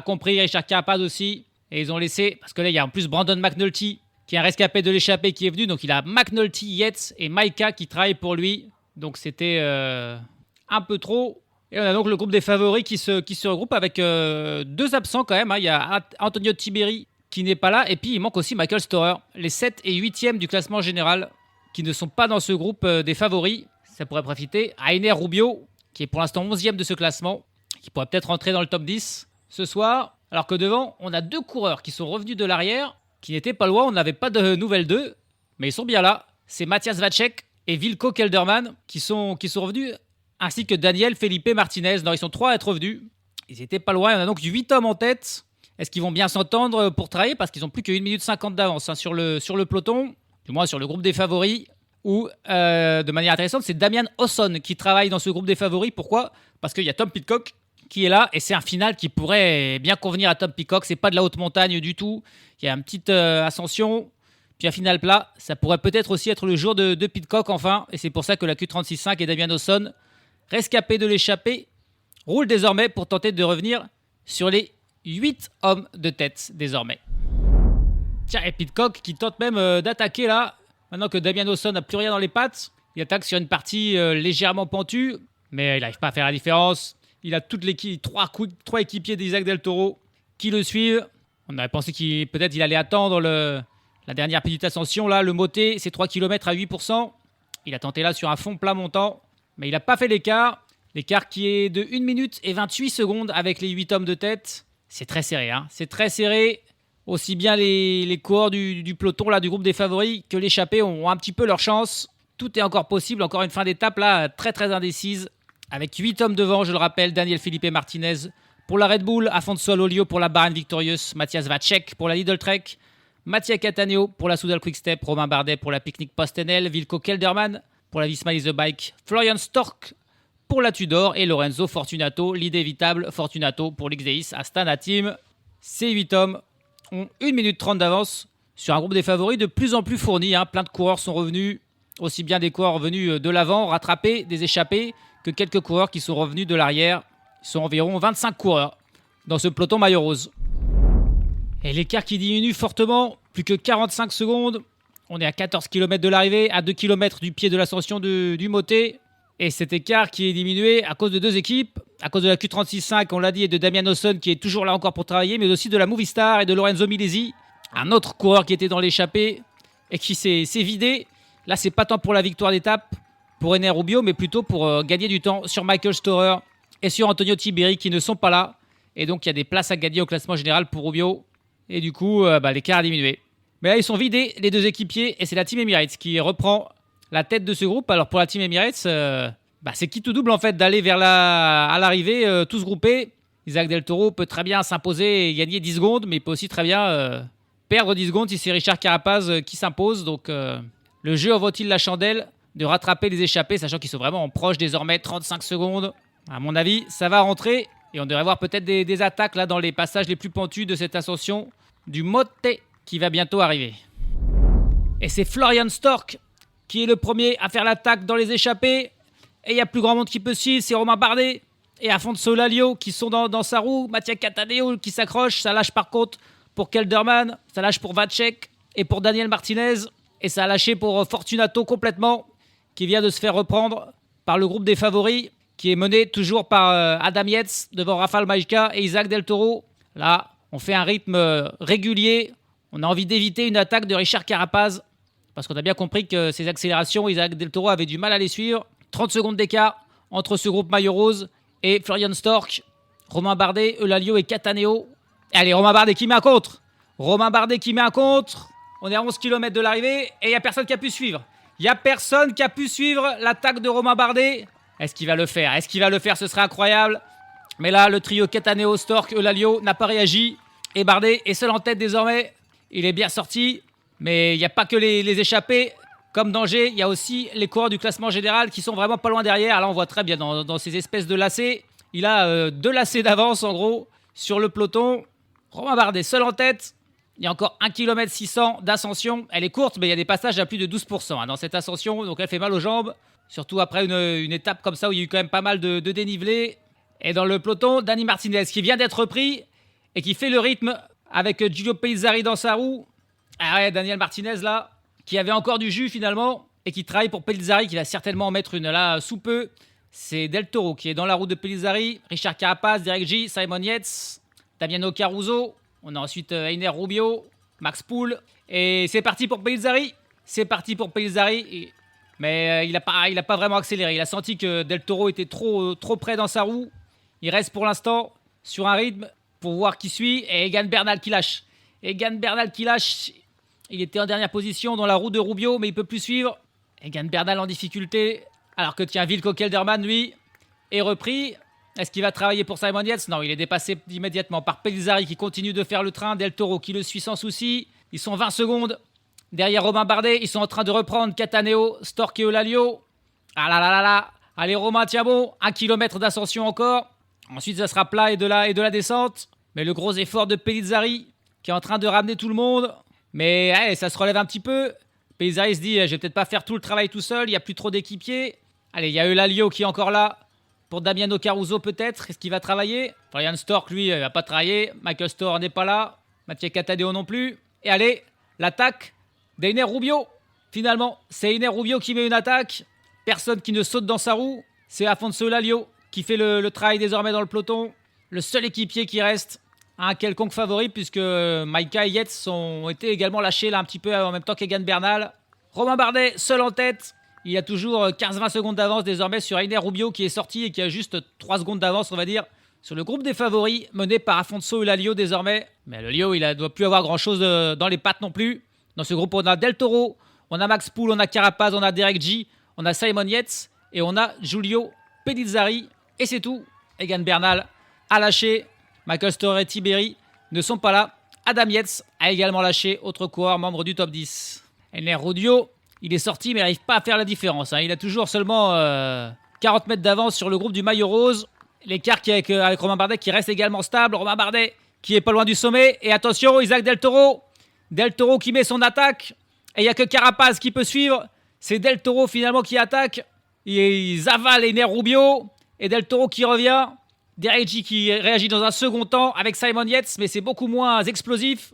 compris, Richard Carapaz aussi. Et ils ont laissé, parce que là, il y a en plus Brandon McNulty, qui est un rescapé de l'échappée qui est venu. Donc il a McNulty, Yates et Majka qui travaillent pour lui. Donc c'était un peu trop. Et on a donc le groupe des favoris qui se regroupe avec 2 absents quand même. Il y a Antonio Tiberi qui n'est pas là. Et puis il manque aussi Michael Storer. Les 7 et 8e du classement général qui ne sont pas dans ce groupe des favoris. Ça pourrait profiter à Einer Rubio, qui est pour l'instant 11e de ce classement, qui pourrait peut-être rentrer dans le top 10 ce soir. Alors que devant, on a 2 coureurs qui sont revenus de l'arrière, qui n'étaient pas loin, on n'avait pas de nouvelles d'eux, mais ils sont bien là. C'est Matthias Vacek et Wilco Kelderman qui sont revenus, ainsi que Daniel Felipe Martinez. Non, ils sont 3 à être revenus. Ils étaient pas loin, on a donc 8 hommes en tête. Est-ce qu'ils vont bien s'entendre pour travailler? Parce qu'ils ont plus que 1 minute 50 d'avance sur le peloton, du moins sur le groupe des favoris. Ou, de manière intéressante, c'est Damian Hawson qui travaille dans ce groupe des favoris. Pourquoi? Parce qu'il y a Tom Pidcock qui est là, et c'est un final qui pourrait bien convenir à Tom Pidcock. C'est pas de la haute montagne du tout. Il y a une petite ascension, puis un final plat. Ça pourrait peut-être aussi être le jour de Pidcock, enfin. Et c'est pour ça que la Q36.5 et Damian Hawson, rescapés de l'échappée, roulent désormais pour tenter de revenir sur les 8 hommes de tête, désormais. Tiens, et Pidcock qui tente même d'attaquer là. Maintenant que Damian Hawson n'a plus rien dans les pattes, il attaque sur une partie légèrement pentue, mais il n'arrive pas à faire la différence. Il a toute l'équipe, 3 équipiers d'Isaac Del Toro qui le suivent. On avait pensé qu'il allait attendre la dernière petite ascension. Là, le Moté, c'est 3 km à 8%. Il a tenté là sur un fond plat montant, mais il n'a pas fait l'écart. L'écart qui est de 1 minute et 28 secondes avec les 8 hommes de tête. C'est très serré, hein. C'est très serré. Aussi bien les coureurs du peloton, là, du groupe des favoris, que l'échappée ont un petit peu leur chance. Tout est encore possible. Encore une fin d'étape, là, très très indécise. Avec 8 hommes devant, je le rappelle, Daniel Felipe Martinez pour la Red Bull, Afonso Alolio pour la Bahrain Victorious, Matthias Vacek pour la Lidl Trek, Mattia Cattaneo pour la Soudal Quick-Step, Romain Bardet pour la Picnic PostNL, Wilco Kelderman pour la Visma Lease the Bike, Florian Stork pour la Tudor et Lorenzo Fortunato, l'inévitable Fortunato pour l'Xeis Astana Team. Ces 8 hommes ont 1 minute 30 d'avance sur un groupe des favoris de plus en plus fourni. Plein de coureurs sont revenus, aussi bien des coureurs venus de l'avant, rattrapés, des échappés, que quelques coureurs qui sont revenus de l'arrière. Ils sont environ 25 coureurs dans ce peloton maillot rose. Et l'écart qui diminue fortement, plus que 45 secondes. On est à 14 km de l'arrivée, à 2 km du pied de l'ascension du Moté. Et cet écart qui est diminué à cause de 2 équipes, à cause de la Q36.5, on l'a dit, et de Damian Hawson qui est toujours là encore pour travailler, mais aussi de la Movistar et de Lorenzo Milesi, un autre coureur qui était dans l'échappée et qui s'est vidé. Là, c'est pas tant pour la victoire d'étape pour Enea Rubio, mais plutôt pour gagner du temps sur Michael Storer et sur Antonio Tiberi qui ne sont pas là. Et donc, il y a des places à gagner au classement général pour Rubio. Et du coup, l'écart a diminué. Mais là, ils sont vidés, les 2 équipiers, et c'est la Team Emirates qui reprend la tête de ce groupe. Alors, pour la Team Emirates, c'est qui tout double, en fait, d'aller à l'arrivée, tous groupés. Isaac Del Toro peut très bien s'imposer et gagner 10 secondes, mais il peut aussi très bien perdre 10 secondes si c'est Richard Carapaz qui s'impose. Donc, le jeu en vaut-il la chandelle de rattraper les échappés, sachant qu'ils sont vraiment proches désormais, 35 secondes. À mon avis, ça va rentrer et on devrait voir peut-être des attaques là dans les passages les plus pentus de cette ascension du Moté qui va bientôt arriver. Et c'est Florian Stork qui est le premier à faire l'attaque dans les échappées. Et il y a plus grand monde qui peut suivre, c'est Romain Bardet et Afonso Alolio qui sont dans sa roue. Mattia Cattaneo qui s'accroche, ça lâche par contre pour Kelderman, ça lâche pour Vacek et pour Daniel Martinez. Et ça a lâché pour Fortunato complètement, qui vient de se faire reprendre par le groupe des favoris, qui est mené toujours par Adam Yates devant Rafał Majka et Isaac Del Toro. Là, on fait un rythme régulier. On a envie d'éviter une attaque de Richard Carapaz, parce qu'on a bien compris que ces accélérations, Isaac Del Toro avait du mal à les suivre. 30 secondes d'écart entre ce groupe maillot rose et Florian Stork, Romain Bardet, Elalio et Cattaneo. Allez, Romain Bardet qui met un contre. Romain Bardet qui met un contre. On est à 11 km de l'arrivée et il n'y a personne qui a pu suivre. Il n'y a personne qui a pu suivre l'attaque de Romain Bardet. Est-ce qu'il va le faire? Est-ce qu'il va le faire? Ce serait incroyable. Mais là, le trio Cattaneo, Stork, Elalio n'a pas réagi. Et Bardet est seul en tête désormais. Il est bien sorti. Mais il n'y a pas que les échappés. Comme danger, il y a aussi les coureurs du classement général qui sont vraiment pas loin derrière. Là, on voit très bien dans ces espèces de lacets. Il a 2 lacets d'avance, en gros, sur le peloton. Romain Bardet, seul en tête. Il y a encore 1 km 600 d'ascension. Elle est courte, mais il y a des passages à plus de 12% dans cette ascension. Donc, elle fait mal aux jambes. Surtout après une étape comme ça où il y a eu quand même pas mal de dénivelé. Et dans le peloton, Dani Martinez qui vient d'être repris et qui fait le rythme avec Giulio Pellizzari dans sa roue. Ah ouais, Daniel Martinez là, qui avait encore du jus finalement et qui travaille pour Pellizzari, qui va certainement en mettre une là sous peu. C'est Del Toro qui est dans la roue de Pellizzari, Richard Carapaz, Derek J, Simon Yates, Damiano Caruso. On a ensuite Enea Rubio, Max Poole. Et c'est parti pour Pellizzari. C'est parti pour Pellizzari. Mais il a pas vraiment accéléré. Il a senti que Del Toro était trop près dans sa roue. Il reste pour l'instant sur un rythme pour voir qui suit. Et Egan Bernal qui lâche. Il était en dernière position dans la roue de Rubio, mais il peut plus suivre. Egan Bernal en difficulté. Alors que tiens, Wilco Kelderman, lui, est repris. Est-ce qu'il va travailler pour Simon Yates? Non, il est dépassé immédiatement par Pellizzari qui continue de faire le train. Del Toro qui le suit sans souci. Ils sont 20 secondes derrière Romain Bardet. Ils sont en train de reprendre Cataneo, Stork et Eulalio. Ah là là là là. Allez Romain, tiens bon. 1 km d'ascension encore. Ensuite, ça sera plat et de la descente. Mais le gros effort de Pellizzari qui est en train de ramener tout le monde. Mais allez, ça se relève un petit peu. Pellizzari se dit, je vais peut-être pas faire tout le travail tout seul. Il n'y a plus trop d'équipiers. Allez, il y a Eulalio qui est encore là. Pour Damiano Caruso peut-être, est-ce qu'il va travailler? Florian Stork, lui, il va pas travailler. Michael Storer n'est pas là. Mathieu Cataneo non plus. Et allez, l'attaque d'Einer Rubio. Finalement, c'est Einer Rubio qui met une attaque. Personne qui ne saute dans sa roue. C'est Afonso Eulalio qui fait le travail désormais dans le peloton. Le seul équipier qui reste à un quelconque favori puisque Maika et Yates ont été également lâchés là un petit peu en même temps qu'Egan Bernal. Romain Bardet, seul en tête. Il a toujours 15-20 secondes d'avance désormais sur Einer Rubio qui est sorti et qui a juste 3 secondes d'avance, on va dire, sur le groupe des favoris mené par Afonso Eulalio désormais. Mais le Lio, il ne doit plus avoir grand-chose dans les pattes non plus. Dans ce groupe, on a Del Toro, on a Max Poole, on a Carapaz, on a Derek G, on a Simon Yates et on a Giulio Pellizzari. Et c'est tout. Egan Bernal a lâché. Michael Storer et Tiberi ne sont pas là. Adam Yates a également lâché, autre coureur membre du top 10. Einer Rubio, il est sorti mais il n'arrive pas à faire la différence. Il a toujours seulement 40 mètres d'avance sur le groupe du maillot rose. L'écart qui est avec Romain Bardet qui reste également stable. Romain Bardet qui est pas loin du sommet. Et attention, Isaac Del Toro. Del Toro qui met son attaque. Et il n'y a que Carapaz qui peut suivre. C'est Del Toro finalement qui attaque. Ils avalent Einer Rubio. Et Del Toro qui revient. Derek G qui réagit dans un second temps avec Simon Yates. Mais c'est beaucoup moins explosif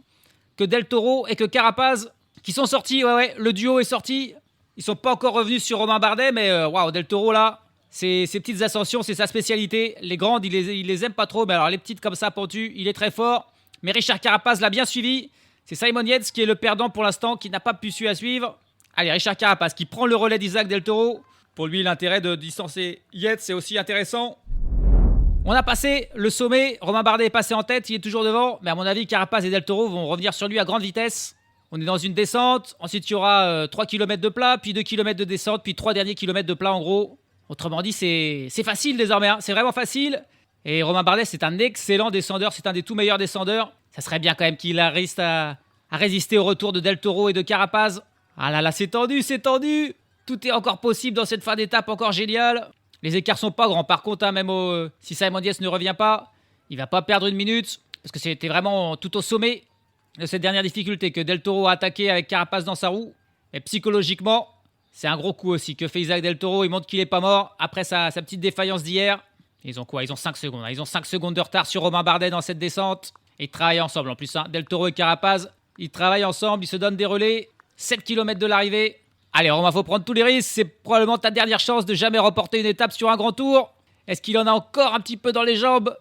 que Del Toro et que Carapaz qui sont sortis. Ouais, le duo est sorti. Ils sont pas encore revenus sur Romain Bardet. Mais waouh, Del Toro là. Ces petites ascensions, c'est sa spécialité. Les grandes, il les aime pas trop. Mais alors les petites comme ça, pentues, il est très fort. Mais Richard Carapaz l'a bien suivi. C'est Simon Yates qui est le perdant pour l'instant, qui n'a pas pu suivre à suivre. Allez, Richard Carapaz qui prend le relais d'Isaac Del Toro. Pour lui, l'intérêt de distancer Yates, c'est aussi intéressant. On a passé le sommet. Romain Bardet est passé en tête. Il est toujours devant. Mais à mon avis, Carapaz et Del Toro vont revenir sur lui à grande vitesse. On est dans une descente. Ensuite, il y aura 3 km de plat, puis 2 km de descente, puis 3 derniers kilomètres de plat en gros. Autrement dit, c'est facile désormais. C'est vraiment facile. Et Romain Bardet, c'est un excellent descendeur. C'est un des tout meilleurs descendeurs. Ça serait bien quand même qu'il arrive à résister au retour de Del Toro et de Carapaz. Ah là là, c'est tendu, c'est tendu. Tout est encore possible dans cette fin d'étape, encore génial. Les écarts sont pas grands. Par contre, même si Simon Yates ne revient pas, il va pas perdre une minute. Parce que c'était vraiment tout au sommet de cette dernière difficulté que Del Toro a attaqué avec Carapaz dans sa roue. Et psychologiquement, c'est un gros coup aussi que fait Isaac Del Toro. Il montre qu'il est pas mort après sa petite défaillance d'hier. Ils ont quoi? Ils ont 5 secondes. Ils ont 5 secondes de retard sur Romain Bardet dans cette descente. Et ils travaillent ensemble en plus. Del Toro et Carapaz, ils travaillent ensemble. Ils se donnent des relais. 7 km de l'arrivée. Allez, Romain, faut prendre tous les risques. C'est probablement ta dernière chance de jamais remporter une étape sur un grand tour. Est-ce qu'il en a encore un petit peu dans les jambes?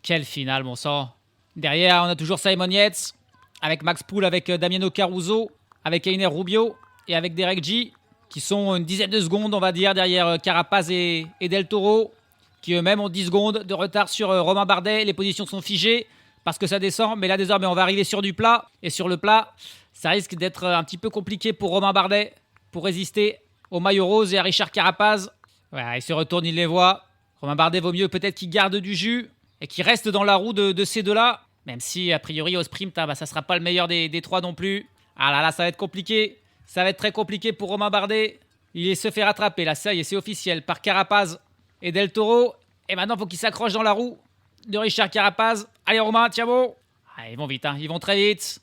Quelle finale, mon sang. Derrière, on a toujours Simon Yates. Avec Max Poole, avec Damiano Caruso. Avec Einer Rubio. Et avec Derek G. Qui sont une dizaine de secondes, on va dire, derrière Carapaz et Del Toro. Qui eux-mêmes ont 10 secondes de retard sur Romain Bardet. Les positions sont figées parce que ça descend. Mais là, désormais, on va arriver sur du plat. Et sur le plat, ça risque d'être un petit peu compliqué pour Romain Bardet pour résister au maillot rose et à Richard Carapaz. Voilà, il se retourne, il les voit. Romain Bardet, vaut mieux peut-être qu'il garde du jus et qu'il reste dans la roue de ces deux-là. Même si, a priori, au sprint, ça ne sera pas le meilleur des trois non plus. Ah là là, ça va être compliqué. Ça va être très compliqué pour Romain Bardet. Il se fait rattraper, là, ça y est, c'est officiel, par Carapaz et Del Toro. Et maintenant, il faut qu'il s'accroche dans la roue de Richard Carapaz. Allez, Romain, tiens bon. Ah, ils vont vite, ils vont très vite.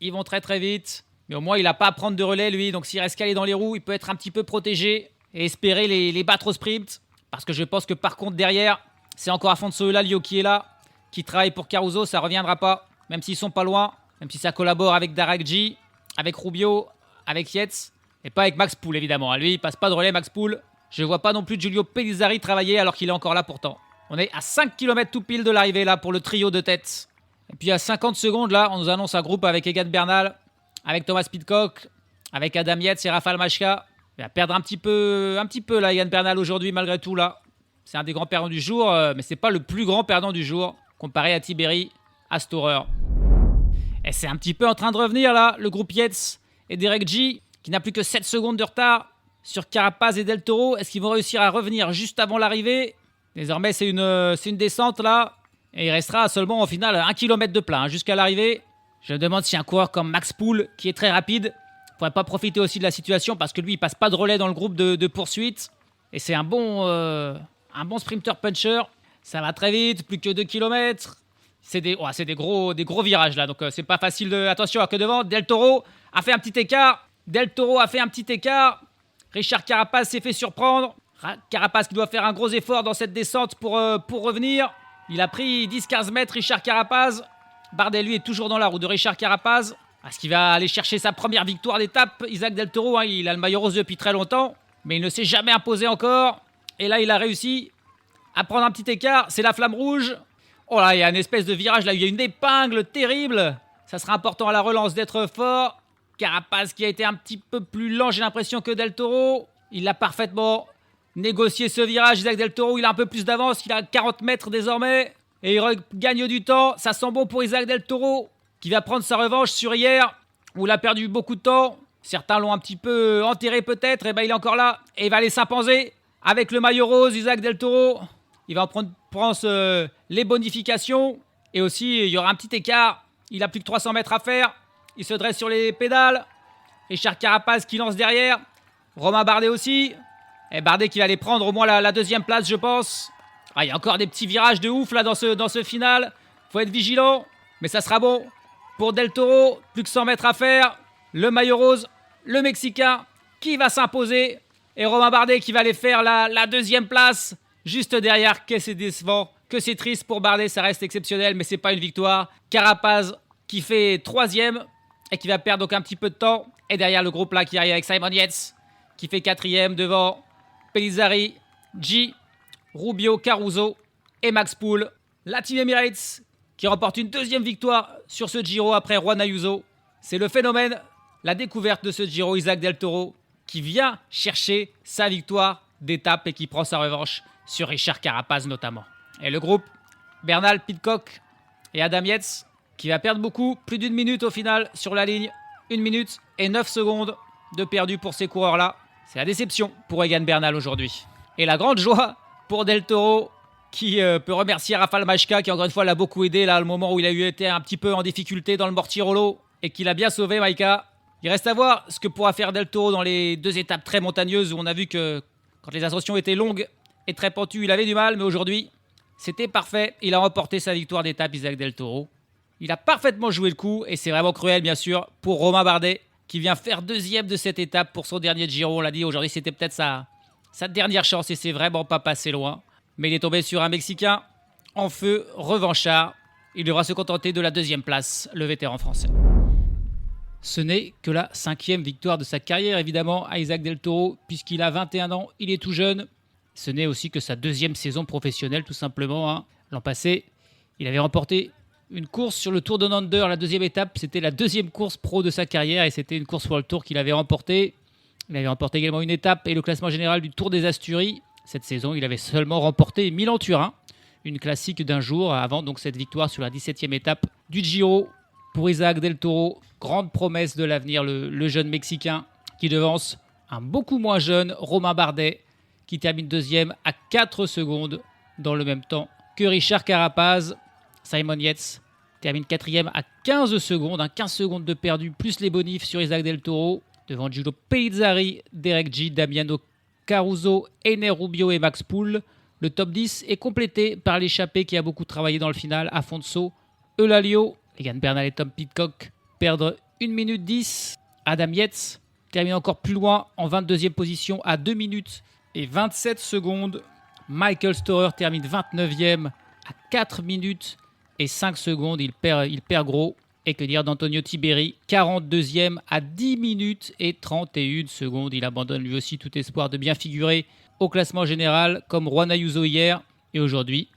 Ils vont très très vite. Mais au moins, il n'a pas à prendre de relais, lui. Donc, s'il reste calé dans les roues, il peut être un petit peu protégé et espérer les battre au sprint. Parce que je pense que, par contre, derrière, c'est encore Afonso Eulalio qui est là, qui travaille pour Caruso. Ça ne reviendra pas, même s'ils sont pas loin. Même si ça collabore avec Derek G, avec Rubio, avec Yates. Et pas avec Max Poole, évidemment. Lui, il passe pas de relais, Max Poole. Je ne vois pas non plus Giulio Pellizzari travailler alors qu'il est encore là pourtant. On est à 5 km tout pile de l'arrivée, là, pour le trio de tête. Et puis, à 50 secondes, là, on nous annonce un groupe avec Egan Bernal, avec Thomas Pidcock, avec Adam Yates et Rafał Majka. Il va perdre un petit peu là, Egan Bernal aujourd'hui, malgré tout, là. C'est un des grands perdants du jour, mais c'est pas le plus grand perdant du jour, comparé à Tiberi, à Storer. Et c'est un petit peu en train de revenir là, le groupe Yates et Derek G, qui n'a plus que 7 secondes de retard sur Carapaz et Del Toro. Est-ce qu'ils vont réussir à revenir juste avant l'arrivée? Désormais, c'est une descente là. Et il restera seulement au final 1 km de plat jusqu'à l'arrivée. Je me demande si un coureur comme Max Poole, qui est très rapide, ne pourrait pas profiter aussi de la situation parce que lui, il passe pas de relais dans le groupe de poursuite. Et c'est un bon sprinter puncher. Ça va très vite, plus que 2 km. C'est des gros virages là, donc c'est pas facile de... Attention, que devant, Del Toro a fait un petit écart. Richard Carapaz s'est fait surprendre. Carapaz qui doit faire un gros effort dans cette descente pour revenir. Il a pris 10-15 mètres, Richard Carapaz. Bardet, lui, est toujours dans la roue de Richard Carapaz. Est-ce qu'il va aller chercher sa première victoire d'étape? Isaac Del Toro, il a le maillot rose depuis très longtemps, mais il ne s'est jamais imposé encore. Et là, il a réussi à prendre un petit écart. C'est la flamme rouge. Oh là, il y a une espèce de virage là, il y a une épingle terrible. Ça sera important à la relance d'être fort. Carapaz qui a été un petit peu plus lent, j'ai l'impression, que Del Toro. Il a parfaitement négocié ce virage. Isaac Del Toro, il a un peu plus d'avance. Il a 40 mètres désormais. Et il gagne du temps. Ça sent bon pour Isaac Del Toro, qui va prendre sa revanche sur hier, où il a perdu beaucoup de temps. Certains l'ont un petit peu enterré peut-être. Et ben il est encore là. Et il va aller s'imposer avec le maillot rose, Isaac Del Toro. Il va en prendre les bonifications. Et aussi, il y aura un petit écart. Il a plus que 300 mètres à faire. Il se dresse sur les pédales. Richard Carapaz qui lance derrière. Romain Bardet aussi. Et Bardet qui va aller prendre au moins la deuxième place, je pense. Ah, il y a encore des petits virages de ouf là dans ce final. Faut être vigilant. Mais ça sera bon. Pour Del Toro, plus que 100 mètres à faire. Le maillot rose, le Mexicain, qui va s'imposer. Et Romain Bardet qui va aller faire la deuxième place. Juste derrière, que c'est décevant, que c'est triste pour Bardet, ça reste exceptionnel, mais c'est pas une victoire. Carapaz qui fait 3e et qui va perdre donc un petit peu de temps. Et derrière le groupe là qui arrive avec Simon Yates, qui fait 4e devant Pellizzari, G, Rubio, Caruso et Max Poole. La Team Emirates qui remporte une 2e victoire sur ce Giro après Juan Ayuso. C'est le phénomène, la découverte de ce Giro, Isaac Del Toro, qui vient chercher sa victoire d'étape et qui prend sa revanche sur Richard Carapaz notamment. Et le groupe, Bernal, Pidcock et Adam Yates, qui va perdre beaucoup, plus d'1 minute au final sur la ligne. 1 minute et 9 secondes de perdu pour ces coureurs-là. C'est la déception pour Egan Bernal aujourd'hui. Et la grande joie pour Del Toro, qui peut remercier Rafał Majka, qui encore une fois l'a beaucoup aidé là, au moment où il a été un petit peu en difficulté dans le Mortirolo, et qui l'a bien sauvé, Majka. Il reste à voir ce que pourra faire Del Toro dans les 2 étapes très montagneuses, où on a vu que quand les ascensions étaient longues et très pentues, il avait du mal, mais aujourd'hui, c'était parfait. Il a remporté sa victoire d'étape, Isaac Del Toro. Il a parfaitement joué le coup, et c'est vraiment cruel, bien sûr, pour Romain Bardet, qui vient faire 2e de cette étape pour son dernier Giro. On l'a dit, aujourd'hui, c'était peut-être sa dernière chance, et c'est vraiment pas passé loin. Mais il est tombé sur un Mexicain en feu, revanchard. Il devra se contenter de la 2e place, le vétéran français. Ce n'est que la 5e victoire de sa carrière, évidemment, à Isaac Del Toro, puisqu'il a 21 ans, il est tout jeune. Ce n'est aussi que sa 2e saison professionnelle, tout simplement. L'an passé, il avait remporté une course sur le Tour de Nander, la 2e étape. C'était la 2e course pro de sa carrière et c'était une course World Tour qu'il avait remportée. Il avait remporté également une étape et le classement général du Tour des Asturies. Cette saison, il avait seulement remporté Milan-Turin, une classique d'un jour avant donc cette victoire sur la 17e étape du Giro. Pour Isaac Del Toro, grande promesse de l'avenir, le jeune Mexicain qui devance un beaucoup moins jeune Romain Bardet, qui termine 2e à 4 secondes dans le même temps que Richard Carapaz. Simon Yates termine 4e à 15 secondes, 15 secondes de perdu, plus les bonifs sur Isaac Del Toro, devant Giulio Pellizzari, Derek G, Damiano Caruso, Ener Rubio et Max Poole. Le top 10 est complété par l'échappé qui a beaucoup travaillé dans le final, Afonso Eulalio. Egan Bernal et Tom Pidcock perdent 1 minute 10. Adam Yates termine encore plus loin en 22e position à 2 minutes et 27 secondes. Michael Storer termine 29e à 4 minutes et 5 secondes. Il perd gros. Et que dire d'Antonio Tiberi, 42e à 10 minutes et 31 secondes. Il abandonne lui aussi tout espoir de bien figurer au classement général comme Juan Ayuso hier. Et aujourd'hui,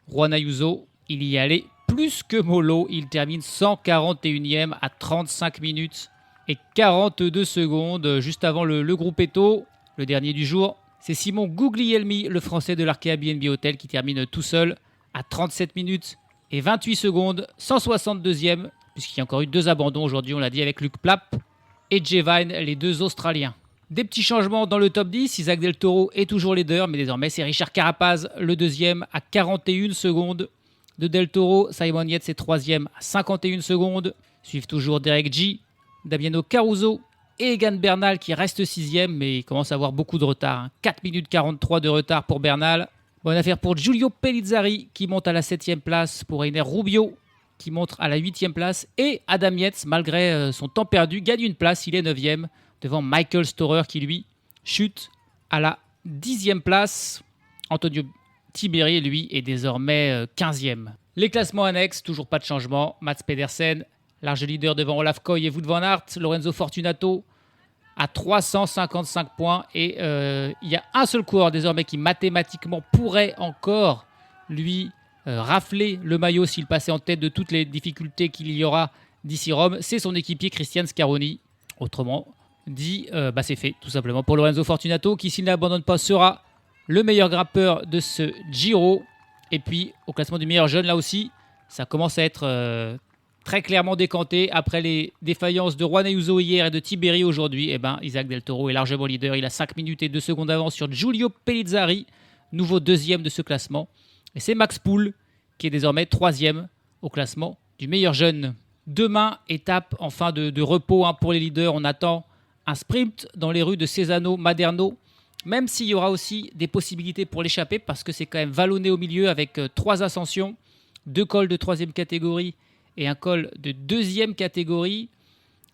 Juan Ayuso, il y allait plus que mollo. Il termine 141e à 35 minutes et 42 secondes juste avant le gruppetto, le dernier du jour. C'est Simon Guglielmi, le français de l'Arkea BNB Hotel, qui termine tout seul à 37 minutes et 28 secondes, 162e, puisqu'il y a encore eu 2 abandons aujourd'hui, on l'a dit, avec Luke Plapp et Jay Vine, les 2 Australiens. Des petits changements dans le top 10, Isaac Del Toro est toujours leader, mais désormais c'est Richard Carapaz, le deuxième, à 41 secondes de Del Toro. Simon Yates est troisième à 51 secondes. Suivent toujours Derek G, Damiano Caruso et Egan Bernal qui reste sixième, mais il commence à avoir beaucoup de retard. 4 minutes 43 de retard pour Bernal. Bonne affaire pour Giulio Pellizzari qui monte à la 7e place, pour Einer Rubio qui monte à la 8e place. Et Adam Yates, malgré son temps perdu, gagne une place, il est 9e. Devant Michael Storer qui, lui, chute à la 10e place. Antonio Tiberi, lui, est désormais 15e. Les classements annexes, toujours pas de changement. Mats Pedersen, large leader devant Olaf Koy et Wout van Aert. Lorenzo Fortunato à 355 points. Et il y a un seul coureur désormais qui mathématiquement pourrait encore, lui, rafler le maillot s'il passait en tête de toutes les difficultés qu'il y aura d'ici Rome. C'est son équipier Christian Scaroni. Autrement dit, c'est fait tout simplement pour Lorenzo Fortunato qui, s'il n'abandonne pas, sera le meilleur grimpeur de ce Giro. Et puis au classement du meilleur jeune, là aussi ça commence à être très clairement décanté après les défaillances de Juan Ayuso hier et de Tiberi aujourd'hui. Isaac Del Toro est largement leader, il a 5 minutes et 2 secondes d'avance sur Giulio Pellizzari, nouveau deuxième de ce classement, et c'est Max Poole qui est désormais troisième au classement du meilleur jeune. Demain, étape en fin de repos pour les leaders. On attend un sprint dans les rues de Cesano, Maderno, même s'il y aura aussi des possibilités pour l'échapper, parce que c'est quand même vallonné au milieu avec 3 ascensions, 2 cols de 3e catégorie et un col de 2e catégorie.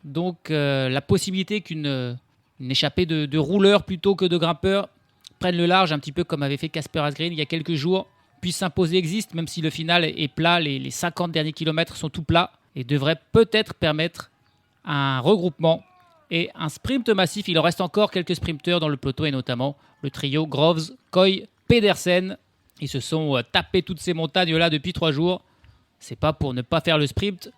Donc la possibilité qu'une échappée de rouleurs plutôt que de grimpeurs prenne le large, un petit peu comme avait fait Casper Asgreen il y a quelques jours, puisse s'imposer existe, même si le final est plat, les 50 derniers kilomètres sont tout plats, et devrait peut-être permettre un regroupement et un sprint massif. Il en reste encore quelques sprinteurs dans le peloton, et notamment le trio Groves, Koy, Pedersen. Ils se sont tapés toutes ces montagnes-là depuis 3 jours. C'est pas pour ne pas faire le sprint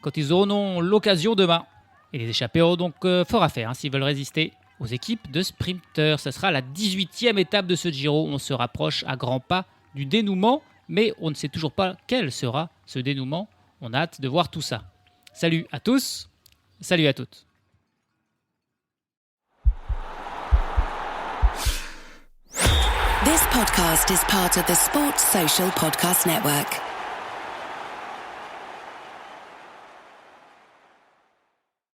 quand ils auront l'occasion demain. Et les échappés auront donc fort à faire s'ils veulent résister aux équipes de sprinteurs. Ce sera la 18e étape de ce Giro. On se rapproche à grands pas du dénouement, mais on ne sait toujours pas quel sera ce dénouement. On a hâte de voir tout ça. Salut à tous, salut à toutes. This podcast is part of the Sports Social Podcast Network.